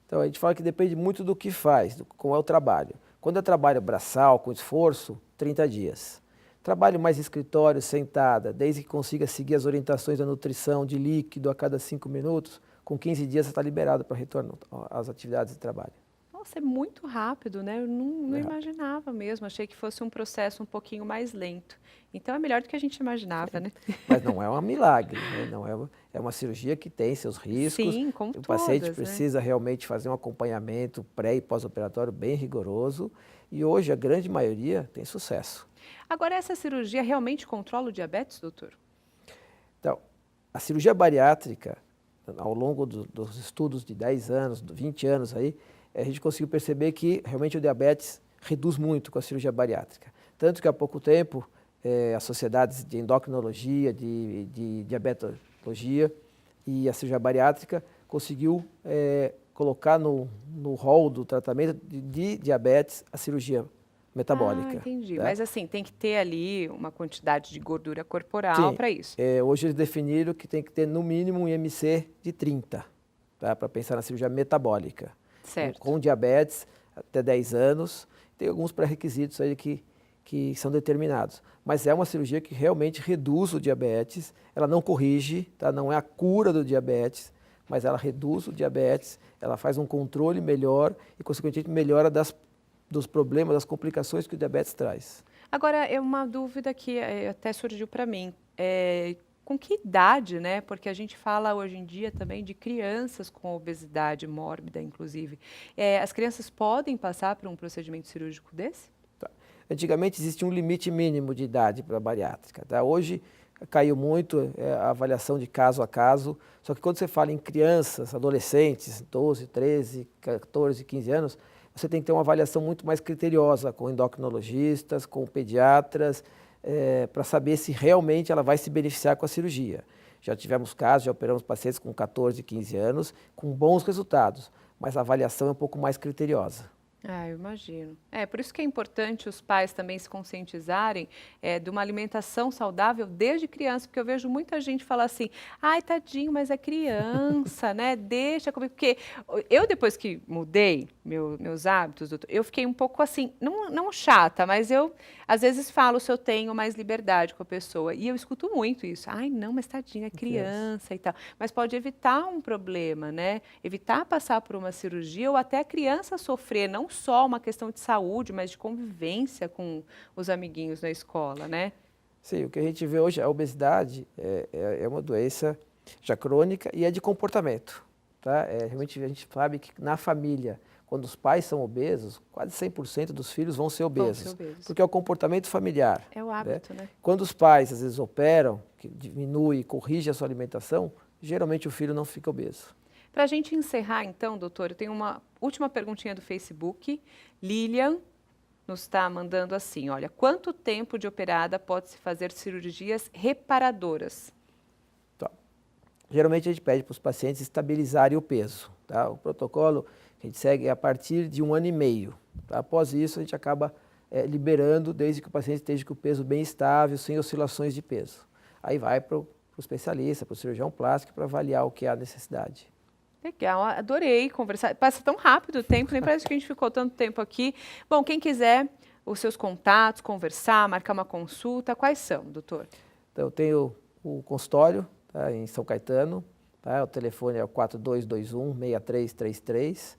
Então, a gente fala que depende muito do que faz, como é o trabalho. Quando é trabalho braçal, com esforço, 30 dias. Trabalho mais escritório, sentada, desde que consiga seguir as orientações da nutrição, de líquido a cada 5 minutos, com 15 dias você está liberado para retorno às atividades de trabalho. Nossa, é muito rápido, né? Eu não imaginava mesmo, achei que fosse um processo um pouquinho mais lento. Então é melhor do que a gente imaginava, né? Mas não é um milagre, né? Não é uma cirurgia que tem seus riscos. Sim, como o paciente precisa realmente fazer um acompanhamento pré e pós-operatório bem rigoroso e hoje a grande maioria tem sucesso. Agora, essa cirurgia realmente controla o diabetes, doutor? Então, a cirurgia bariátrica, ao longo dos estudos de 10 anos, 20 anos aí, a gente conseguiu perceber que realmente o diabetes reduz muito com a cirurgia bariátrica. Tanto que há pouco tempo, as sociedades de endocrinologia, de diabetologia e a cirurgia bariátrica conseguiu colocar no rol do tratamento de diabetes a cirurgia metabólica. Entendi. Tá? Mas assim, tem que ter ali uma quantidade de gordura corporal para isso. Hoje eles definiram que tem que ter no mínimo um IMC de 30, tá? Para pensar na cirurgia metabólica. Certo. Com diabetes até 10 anos, tem alguns pré-requisitos aí que são determinados. Mas é uma cirurgia que realmente reduz o diabetes, ela não corrige, tá? Não é a cura do diabetes, mas ela reduz o diabetes, ela faz um controle melhor e, consequentemente, melhora dos problemas, das complicações que o diabetes traz. Agora, é uma dúvida que até surgiu para mim. Com que idade, né? Porque a gente fala hoje em dia também de crianças com obesidade mórbida, inclusive. As crianças podem passar por um procedimento cirúrgico desse? Tá. Antigamente existia um limite mínimo de idade para a bariátrica. Tá? Hoje caiu muito a avaliação de caso a caso, só que quando você fala em crianças, adolescentes, 12, 13, 14, 15 anos, você tem que ter uma avaliação muito mais criteriosa com endocrinologistas, com pediatras, para saber se realmente ela vai se beneficiar com a cirurgia. Já tivemos casos, já operamos pacientes com 14, 15 anos, com bons resultados, mas a avaliação é um pouco mais criteriosa. Eu imagino. Por isso que é importante os pais também se conscientizarem de uma alimentação saudável desde criança, porque eu vejo muita gente falar assim, ai, tadinho, mas é criança, né? Deixa comer. Porque eu, depois que mudei meus hábitos, doutor, eu fiquei um pouco assim, não chata, mas eu, às vezes, falo se eu tenho mais liberdade com a pessoa. E eu escuto muito isso. Ai, não, mas tadinho, é criança e tal. Mas pode evitar um problema, né? Evitar passar por uma cirurgia ou até a criança sofrer, não só uma questão de saúde, mas de convivência com os amiguinhos na escola, né? Sim, o que a gente vê hoje, a obesidade é uma doença já crônica e é de comportamento. Tá? Realmente a gente sabe que na família, quando os pais são obesos, quase 100% dos filhos vão ser obesos. Porque é o comportamento familiar. É o hábito, né? Quando os pais, às vezes, operam, que diminui, corrige a sua alimentação, geralmente o filho não fica obeso. Para a gente encerrar, então, doutor, eu tenho uma última perguntinha do Facebook. Lilian nos está mandando assim, olha, quanto tempo de operada pode-se fazer cirurgias reparadoras? Tá. Geralmente a gente pede para os pacientes estabilizarem o peso. Tá? O protocolo que a gente segue é a partir de 1 ano e meio. Tá? Após isso, a gente acaba liberando, desde que o paciente esteja com o peso bem estável, sem oscilações de peso. Aí vai para o especialista, para o cirurgião plástico, para avaliar o que é a necessidade. Legal, adorei conversar. Passa tão rápido o tempo, nem parece que a gente ficou tanto tempo aqui. Bom, quem quiser os seus contatos, conversar, marcar uma consulta, quais são, doutor? Então, eu tenho o consultório, tá, em São Caetano, tá, o telefone é o 4221-6333,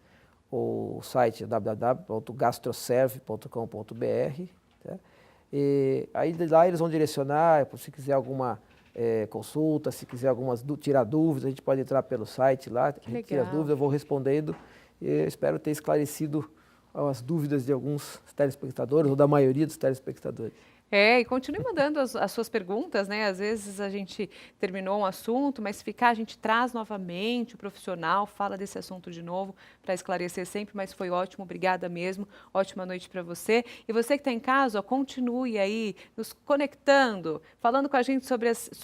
o site é www.gastroserve.com.br. Tá, e aí lá eles vão direcionar, se quiser alguma consulta, se quiser tirar dúvidas, a gente pode entrar pelo site lá, a gente tira as dúvidas, eu vou respondendo e eu espero ter esclarecido as dúvidas de alguns telespectadores ou da maioria dos telespectadores. E continue mandando as suas perguntas, né? Às vezes a gente terminou um assunto, mas se ficar, a gente traz novamente o profissional, fala desse assunto de novo para esclarecer sempre, mas foi ótimo, obrigada mesmo, ótima noite para você. E você que está em casa, continue aí nos conectando, falando com a gente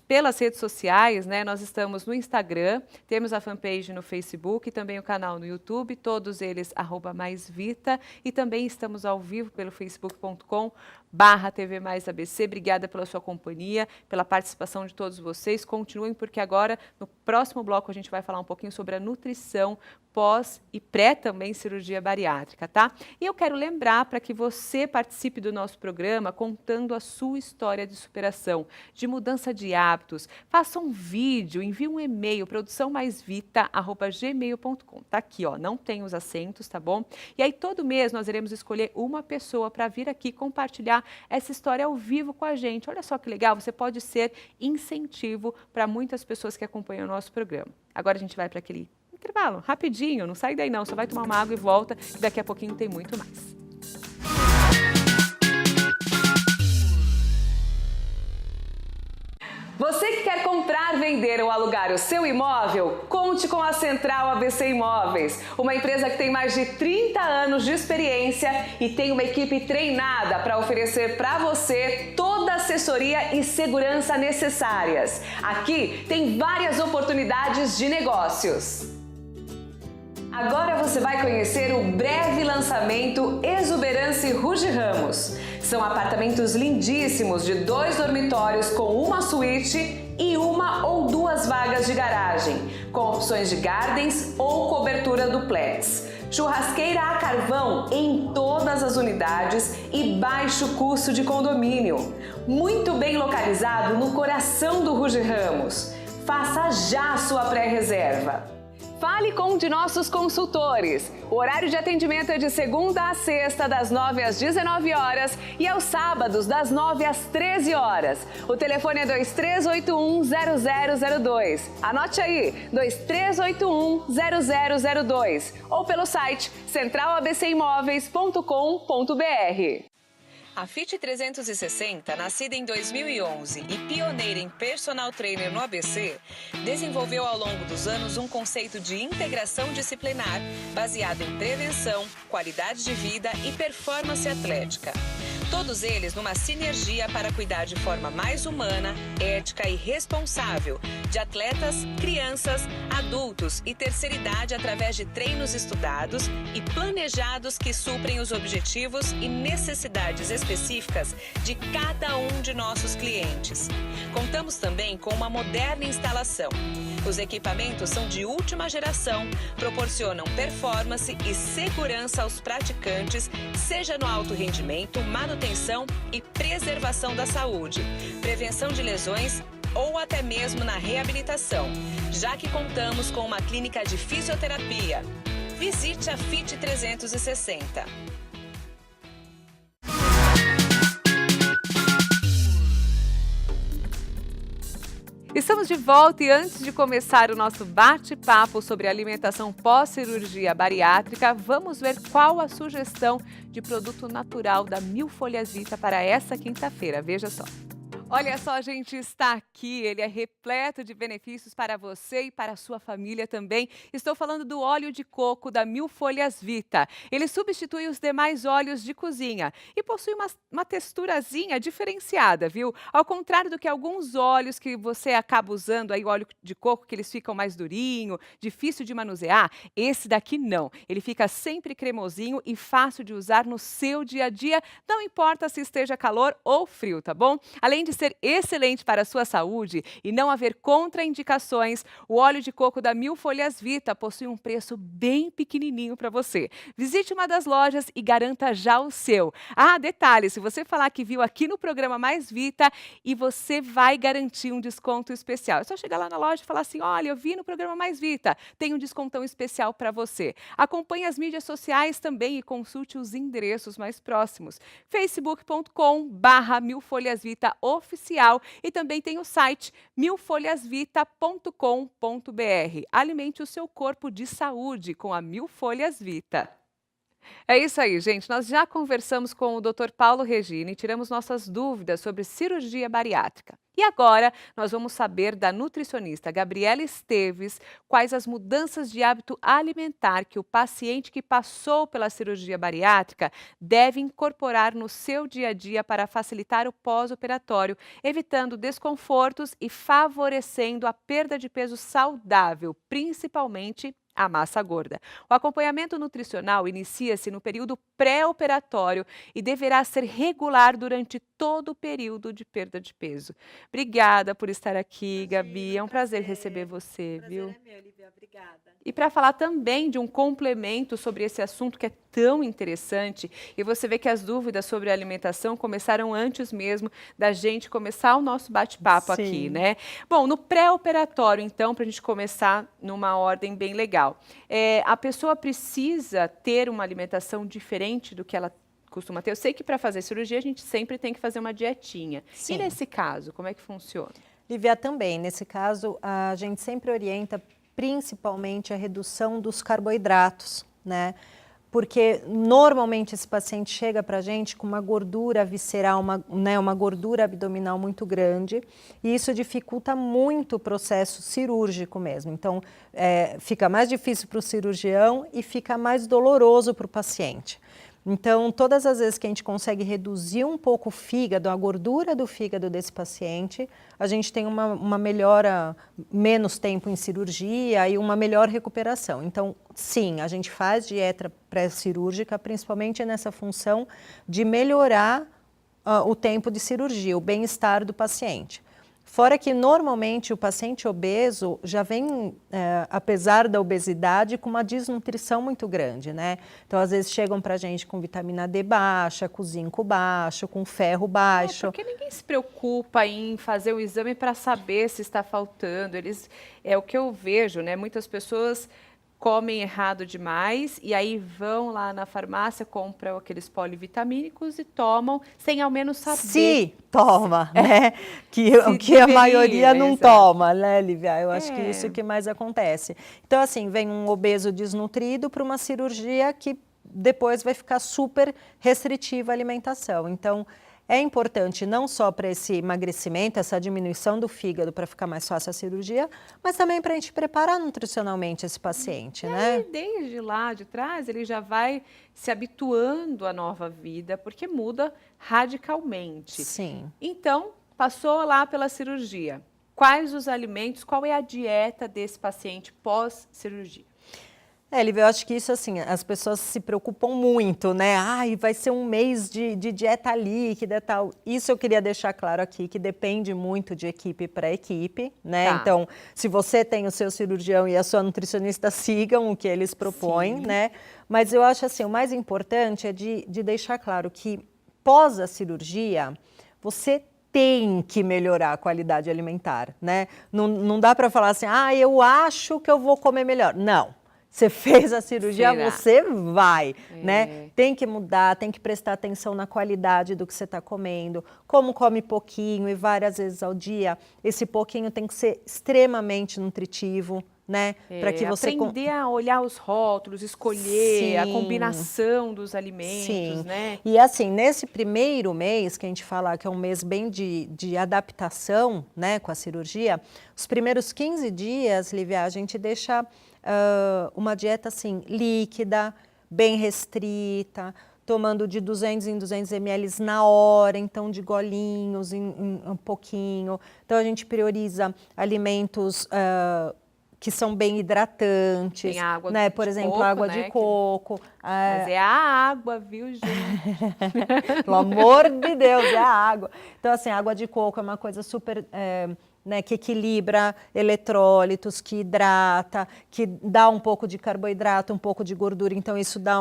pelas redes sociais, né? Nós estamos no Instagram, temos a fanpage no Facebook e também o canal no YouTube, todos eles @maisvita, e também estamos ao vivo pelo facebook.com/TV Mais ABC. Obrigada pela sua companhia, pela participação de todos vocês. Continuem, porque agora, no próximo bloco, a gente vai falar um pouquinho sobre a nutrição pós e pré também cirurgia bariátrica, tá? E eu quero lembrar para que você participe do nosso programa contando a sua história de superação, de mudança de hábitos. Faça um vídeo, envie um e-mail, produçãomaisvita@gmail.com. Tá aqui, ó, não tem os acentos, tá bom? E aí todo mês nós iremos escolher uma pessoa para vir aqui compartilhar essa história ao vivo com a gente. Olha só que legal, você pode ser incentivo para muitas pessoas que acompanham o nosso programa. Agora a gente vai para aquele intervalo, rapidinho, não sai daí não, só vai tomar uma água e volta, e daqui a pouquinho tem muito mais. Você que quer comprar, vender ou alugar o seu imóvel, conte com a Central ABC Imóveis, uma empresa que tem mais de 30 anos de experiência e tem uma equipe treinada para oferecer para você toda a assessoria e segurança necessárias. Aqui tem várias oportunidades de negócios. Agora você vai conhecer o breve lançamento Exuberance Ruge Ramos. São apartamentos lindíssimos de 2 dormitórios com uma suíte e 1 ou 2 vagas de garagem, com opções de gardens ou cobertura duplex. Churrasqueira a carvão em todas as unidades e baixo custo de condomínio. Muito bem localizado no coração do Ruge Ramos. Faça já a sua pré-reserva. Fale com um de nossos consultores. O horário de atendimento é de segunda a sexta, das 9 às 19 horas e aos sábados, das 9 às 13 horas. O telefone é 2381-0002. Anote aí, 2381-0002. Ou pelo site centralabcimóveis.com.br. A Fit 360, nascida em 2011 e pioneira em personal trainer no ABC, desenvolveu ao longo dos anos um conceito de integração disciplinar baseado em prevenção, qualidade de vida e performance atlética. Todos eles numa sinergia para cuidar de forma mais humana, ética e responsável de atletas, crianças, adultos e terceira idade através de treinos estudados e planejados que suprem os objetivos e necessidades específicas de cada um de nossos clientes. Contamos também com uma moderna instalação. Os equipamentos são de última geração, proporcionam performance e segurança aos praticantes, seja no alto rendimento, manutenção e preservação da saúde, prevenção de lesões ou até mesmo na reabilitação, já que contamos com uma clínica de fisioterapia. Visite a Fit 360. Estamos de volta e antes de começar o nosso bate-papo sobre alimentação pós-cirurgia bariátrica, vamos ver qual a sugestão de produto natural da Mil Folhas Vita para essa quinta-feira. Veja só. Olha só, gente, está aqui, ele é repleto de benefícios para você e para a sua família também. Estou falando do óleo de coco da Mil Folhas Vita. Ele substitui os demais óleos de cozinha e possui uma texturazinha diferenciada, viu? Ao contrário do que alguns óleos que você acaba usando, aí o óleo de coco, que eles ficam mais durinho, difícil de manusear, esse daqui não. Ele fica sempre cremosinho e fácil de usar no seu dia a dia, não importa se esteja calor ou frio, tá bom? Além de ser excelente para a sua saúde e não haver contraindicações, o óleo de coco da Mil Folhas Vita possui um preço bem pequenininho para você. Visite uma das lojas e garanta já o seu. Ah, detalhe, se você falar que viu aqui no programa Mais Vita, e você vai garantir um desconto especial. É só chegar lá na loja e falar assim, olha, eu vi no programa Mais Vita, tem um descontão especial para você. Acompanhe as mídias sociais também e consulte os endereços mais próximos. facebook.com/milfolhasvita oficial e também tem o site milfolhasvita.com.br. Alimente o seu corpo de saúde com a Mil Folhas Vita. É isso aí, gente. Nós já conversamos com o Dr. Paulo Regina e tiramos nossas dúvidas sobre cirurgia bariátrica. E agora nós vamos saber da nutricionista Gabriela Esteves quais as mudanças de hábito alimentar que o paciente que passou pela cirurgia bariátrica deve incorporar no seu dia a dia para facilitar o pós-operatório, evitando desconfortos e favorecendo a perda de peso saudável, principalmente a massa gorda. O acompanhamento nutricional inicia-se no período pré-operatório e deverá ser regular durante todo o período de perda de peso. Obrigada por estar aqui, Gabi. É um prazer receber você, viu? Prazer é meu, Lívia. Obrigada. E para falar também de um complemento sobre esse assunto que é tão interessante, e você vê que as dúvidas sobre a alimentação começaram antes mesmo da gente começar o nosso bate-papo aqui, né? Bom, no pré-operatório, então, para a gente começar numa ordem bem legal, a pessoa precisa ter uma alimentação diferente do que ela costuma ter. Eu sei que para fazer cirurgia a gente sempre tem que fazer uma dietinha. Sim. E nesse caso, como é que funciona? Lívia, também. Nesse caso, a gente sempre orienta principalmente a redução dos carboidratos, né? Porque normalmente esse paciente chega para a gente com uma gordura visceral, uma gordura abdominal muito grande, e isso dificulta muito o processo cirúrgico mesmo. Então, fica mais difícil para o cirurgião e fica mais doloroso para o paciente. Então, todas as vezes que a gente consegue reduzir um pouco o fígado, a gordura do fígado desse paciente, a gente tem uma melhora, menos tempo em cirurgia e uma melhor recuperação. Então, sim, a gente faz dieta pré-cirúrgica, principalmente nessa função de melhorar o tempo de cirurgia, o bem-estar do paciente. Fora que, normalmente, o paciente obeso já vem, apesar da obesidade, com uma desnutrição muito grande, né? Então, às vezes, chegam pra gente com vitamina D baixa, com zinco baixo, com ferro baixo. Porque ninguém se preocupa em fazer o exame para saber se está faltando. É o que eu vejo, né? Muitas pessoas comem errado demais e aí vão lá na farmácia, compram aqueles polivitamínicos e tomam sem ao menos saber. Se toma, né? O que a maioria não toma, né, Lívia? Eu acho que isso que mais acontece. Então, assim, vem um obeso desnutrido para uma cirurgia que depois vai ficar super restritiva a alimentação. Então, é importante não só para esse emagrecimento, essa diminuição do fígado para ficar mais fácil a cirurgia, mas também para a gente preparar nutricionalmente esse paciente, né? E desde lá de trás ele já vai se habituando à nova vida, porque muda radicalmente. Sim. Então, passou lá pela cirurgia. Quais os alimentos, qual é a dieta desse paciente pós-cirurgia? Lívia, eu acho que isso, assim, as pessoas se preocupam muito, né? Ai, vai ser um mês de dieta líquida e tal. Isso eu queria deixar claro aqui, que depende muito de equipe para equipe, né? Tá. Então, se você tem o seu cirurgião e a sua nutricionista, sigam o que eles propõem, né? Mas eu acho, assim, o mais importante é de deixar claro que pós a cirurgia, você tem que melhorar a qualidade alimentar, né? Não dá para falar assim, eu acho que eu vou comer melhor. Não. Você fez a cirurgia, você vai, né? Tem que mudar, tem que prestar atenção na qualidade do que você está comendo, como come pouquinho e várias vezes ao dia. Esse pouquinho tem que ser extremamente nutritivo, né? Para que você aprender a olhar os rótulos, escolher a combinação dos alimentos, né? E assim, nesse primeiro mês, que a gente fala que é um mês bem de adaptação, né, com a cirurgia, os primeiros 15 dias, Lívia, a gente deixa uma dieta assim, líquida, bem restrita, tomando de 200 em 200 ml na hora, então de golinhos em um pouquinho. Então a gente prioriza alimentos que são bem hidratantes. Tem água, né? Por exemplo, coco, água de coco. Mas é a água, viu, gente? Pelo amor de Deus, é a água. Então, assim, água de coco é uma coisa super... né, que equilibra eletrólitos, que hidrata, que dá um pouco de carboidrato, um pouco de gordura, então isso dá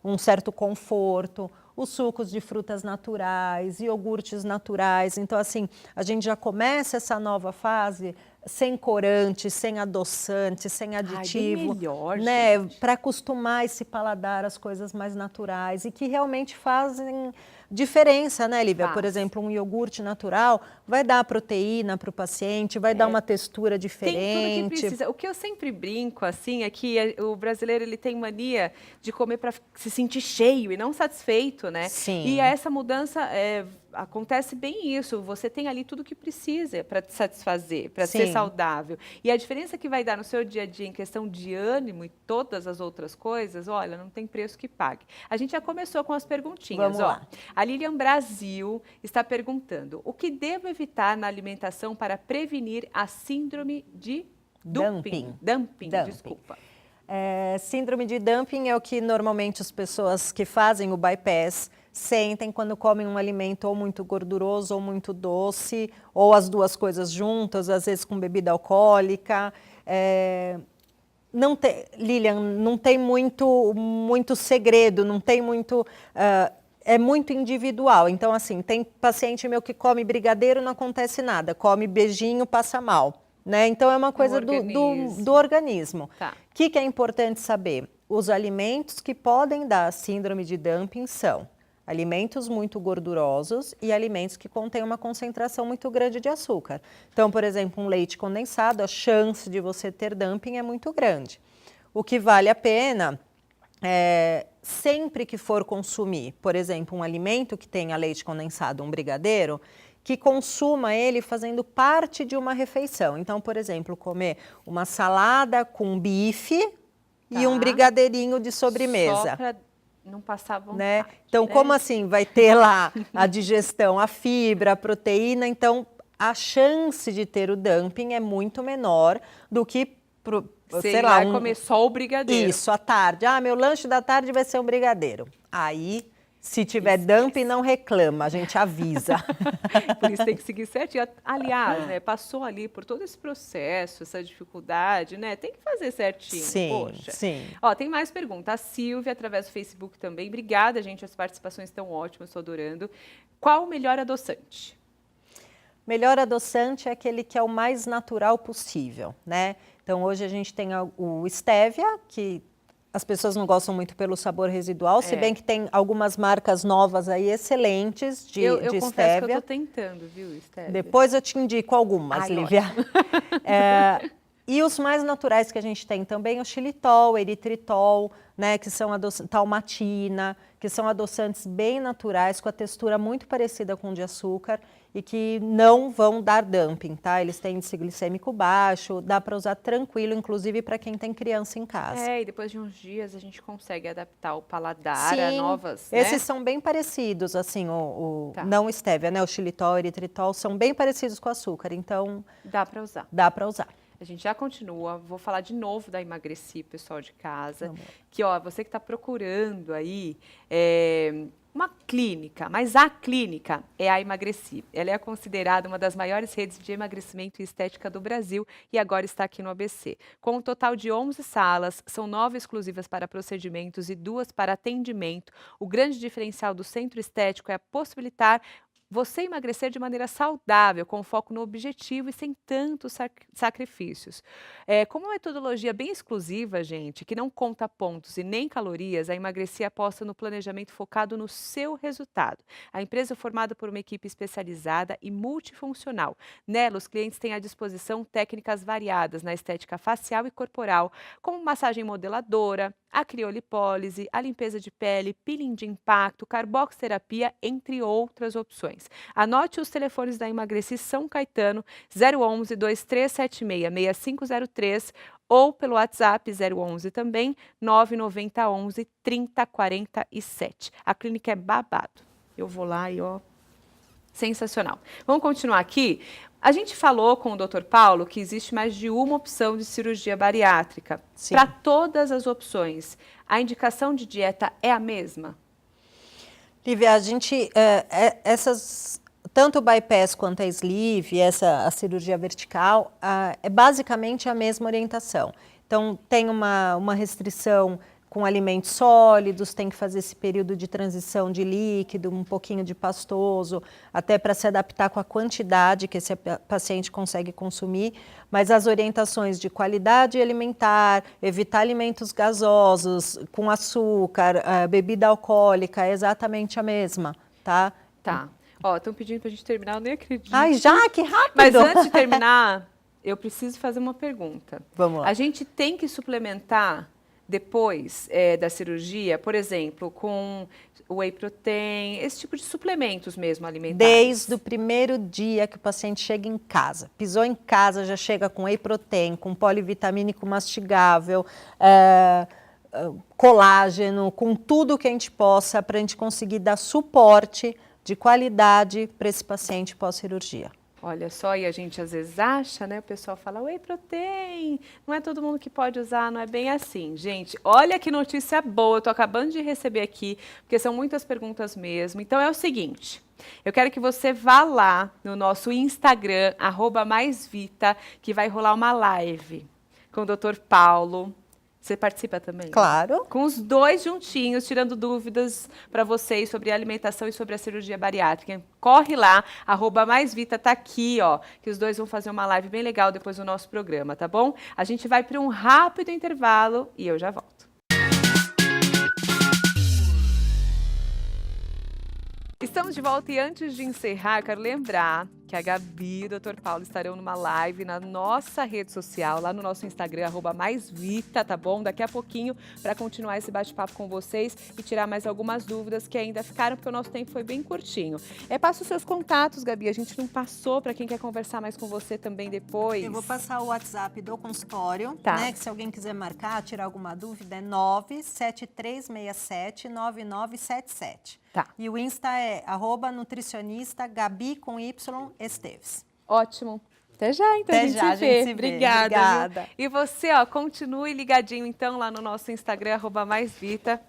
um certo conforto. Os sucos de frutas naturais, iogurtes naturais. Então, assim, a gente já começa essa nova fase sem corante, sem adoçante, sem aditivo, né, para acostumar esse paladar às coisas mais naturais e que realmente fazem diferença, né, Lívia? Por exemplo, um iogurte natural vai dar proteína para o paciente, vai dar uma textura diferente. Tem tudo que precisa. O que eu sempre brinco, assim, é que o brasileiro ele tem mania de comer para se sentir cheio e não satisfeito, né? Sim. E essa mudança acontece bem isso. Você tem ali tudo que precisa para te satisfazer, para ser saudável. E a diferença que vai dar no seu dia a dia em questão de ânimo e todas as outras coisas, olha, não tem preço que pague. A gente já começou com as perguntinhas. Vamos lá. A Lilian Brasil está perguntando: o que devo evitar na alimentação para prevenir a síndrome de dumping? Dumping. Desculpa. Síndrome de dumping é o que normalmente as pessoas que fazem o bypass sentem quando comem um alimento ou muito gorduroso ou muito doce, ou as duas coisas juntas, às vezes com bebida alcoólica. Lilian, não tem muito segredo, não tem muito... é muito individual. Então, assim, tem paciente meu que come brigadeiro, não acontece nada. Come beijinho, passa mal. Né? Então, é uma coisa do organismo. Tá. O que é importante saber? Os alimentos que podem dar síndrome de dumping são alimentos muito gordurosos e alimentos que contêm uma concentração muito grande de açúcar. Então, por exemplo, um leite condensado, a chance de você ter dumping é muito grande. O que vale a pena sempre que for consumir, por exemplo, um alimento que tenha leite condensado, um brigadeiro, que consuma ele fazendo parte de uma refeição. Então, por exemplo, comer uma salada com bife e um brigadeirinho de sobremesa. Só para não passar vontade. Né? Então, como assim? Vai ter lá a digestão, a fibra, a proteína. Então, a chance de ter o dumping é muito menor do que... sei lá, comer só o brigadeiro. Isso, à tarde. Meu lanche da tarde vai ser um brigadeiro. Aí, se tiver dumping, não reclama, a gente avisa. Por isso tem que seguir certinho. Aliás, né, passou ali por todo esse processo, essa dificuldade, né? Tem que fazer certinho. Sim, poxa. Sim. Ó, tem mais perguntas. A Silvia, através do Facebook também. Obrigada, gente. As participações estão ótimas, estou adorando. Qual o melhor adoçante? melhor adoçante é aquele que é o mais natural possível, né? Então, hoje a gente tem o Stevia, que as pessoas não gostam muito pelo sabor residual, se bem que tem algumas marcas novas aí excelentes de eu Stevia. confesso que eu tô tentando, viu, Stevia? Depois eu te indico algumas, Lívia. E os mais naturais que a gente tem também, o xilitol, eritritol, né, que são talmatina, que são adoçantes bem naturais, com a textura muito parecida com o de açúcar e que não vão dar dumping, tá? Eles têm índice glicêmico baixo, dá para usar tranquilo, inclusive para quem tem criança em casa. E depois de uns dias a gente consegue adaptar o paladar a novas, né? Esses são bem parecidos, assim, não o Stevia, né? O xilitol, o eritritol são bem parecidos com o açúcar, então... Dá para usar. Dá para usar. A gente já continua, vou falar de novo da Emagreci, pessoal de casa, que ó, você que está procurando aí uma clínica, mas a clínica é a Emagreci. Ela é considerada uma das maiores redes de emagrecimento e estética do Brasil e agora está aqui no ABC. Com um total de 11 salas, são 9 exclusivas para procedimentos e 2 para atendimento. O grande diferencial do centro estético é possibilitar você emagrecer de maneira saudável, com foco no objetivo e sem tantos sacrifícios. Com uma metodologia bem exclusiva, gente, que não conta pontos e nem calorias, a Emagreci aposta no planejamento focado no seu resultado. A empresa é formada por uma equipe especializada e multifuncional. Nela, os clientes têm à disposição técnicas variadas na estética facial e corporal, como massagem modeladora, a criolipólise, a limpeza de pele, peeling de impacto, carboxterapia, entre outras opções. Anote os telefones da Emagreci São Caetano, 011 2376 6503 ou pelo WhatsApp 011 também, 9911 3047. A clínica é babado. Eu vou lá e ó, sensacional. Vamos continuar aqui? A gente falou com o Dr. Paulo que existe mais de uma opção de cirurgia bariátrica. Para todas as opções, a indicação de dieta é a mesma? Lívia, a gente, tanto o bypass quanto a sleeve, a cirurgia vertical, é basicamente a mesma orientação. Então, tem uma restrição com alimentos sólidos, tem que fazer esse período de transição de líquido, um pouquinho de pastoso, até para se adaptar com a quantidade que esse paciente consegue consumir, mas as orientações de qualidade alimentar, evitar alimentos gasosos, com açúcar, bebida alcoólica, é exatamente a mesma, tá? Tá. Ó, estão pedindo para a gente terminar, eu nem acredito. Ai, já? Que rápido! Mas antes de terminar, eu preciso fazer uma pergunta. Vamos lá. A gente tem que suplementar depois da cirurgia, por exemplo, com whey protein, esse tipo de suplementos mesmo alimentares? Desde o primeiro dia que o paciente chega em casa. Pisou em casa, já chega com whey protein, com polivitamínico mastigável, colágeno, com tudo que a gente possa para a gente conseguir dar suporte de qualidade para esse paciente pós-cirurgia. Olha só, e a gente às vezes acha, né? O pessoal fala, whey protein, não é todo mundo que pode usar, não é bem assim. Gente, olha que notícia boa, eu tô acabando de receber aqui, porque são muitas perguntas mesmo. Então é o seguinte, eu quero que você vá lá no nosso Instagram, @maisvita, que vai rolar uma live com o Dr. Paulo. Você participa também? Claro. Com os dois juntinhos, tirando dúvidas para vocês sobre a alimentação e sobre a cirurgia bariátrica. Corre lá, @maisvita tá aqui, ó, que os dois vão fazer uma live bem legal depois do nosso programa, tá bom? A gente vai para um rápido intervalo e eu já volto. Estamos de volta e antes de encerrar, eu quero lembrar que a Gabi e o Dr. Paulo estarão numa live na nossa rede social, lá no nosso Instagram, @maisvita, tá bom? Daqui a pouquinho, para continuar esse bate-papo com vocês e tirar mais algumas dúvidas que ainda ficaram, porque o nosso tempo foi bem curtinho. Passa os seus contatos, Gabi, a gente não passou para quem quer conversar mais com você também depois. Eu vou passar o WhatsApp do consultório, tá, né? Que se alguém quiser marcar, tirar alguma dúvida, é 973679977. Tá. E o Insta é @nutricionista Gabi com Y Esteves. Ótimo. Até já, então Até a gente já, se vê. vê. Obrigada. Obrigada. E você, ó, continue ligadinho então lá no nosso Instagram, @maisvita.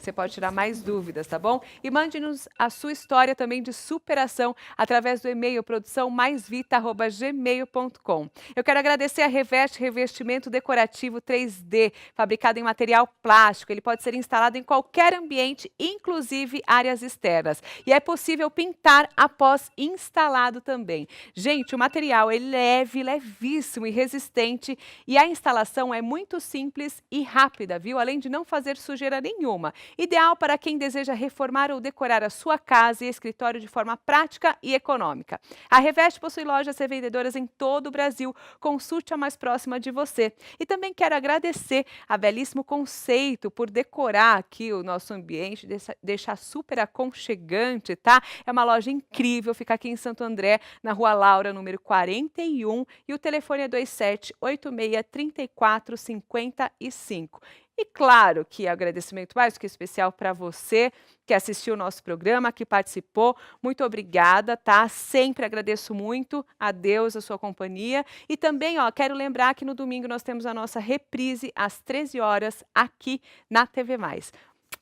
você pode tirar mais dúvidas, tá bom? E mande-nos a sua história também de superação através do e-mail produçãomaisvita@gmail.com. Eu quero agradecer a Reveste Revestimento Decorativo 3D, fabricado em material plástico. Ele pode ser instalado em qualquer ambiente, inclusive áreas externas. E é possível pintar após instalado também. Gente, o material é leve, levíssimo e resistente, e a instalação é muito simples e rápida, viu? Além de não fazer sujeira nenhuma. Ideal para quem deseja reformar ou decorar a sua casa e escritório de forma prática e econômica. A Reveste possui lojas e vendedoras em todo o Brasil. Consulte a mais próxima de você. E também quero agradecer a Belíssimo Conceito por decorar aqui o nosso ambiente, deixar super aconchegante, tá? É uma loja incrível, fica aqui em Santo André, na Rua Laura, número 41, e o telefone é 2786-3455. E claro que agradecimento mais do que especial para você que assistiu o nosso programa, que participou. Muito obrigada, tá? Sempre agradeço muito a Deus, a sua companhia. E também, quero lembrar que no domingo nós temos a nossa reprise às 13 horas aqui na TV Mais.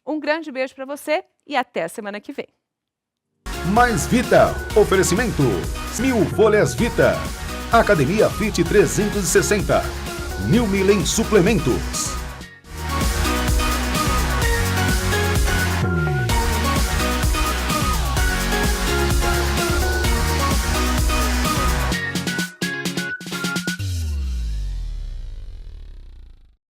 Um grande beijo para você e até a semana que vem. Mais Vita. Oferecimento 1000 folhas Vita. Academia Fit 360. New Milen Suplementos.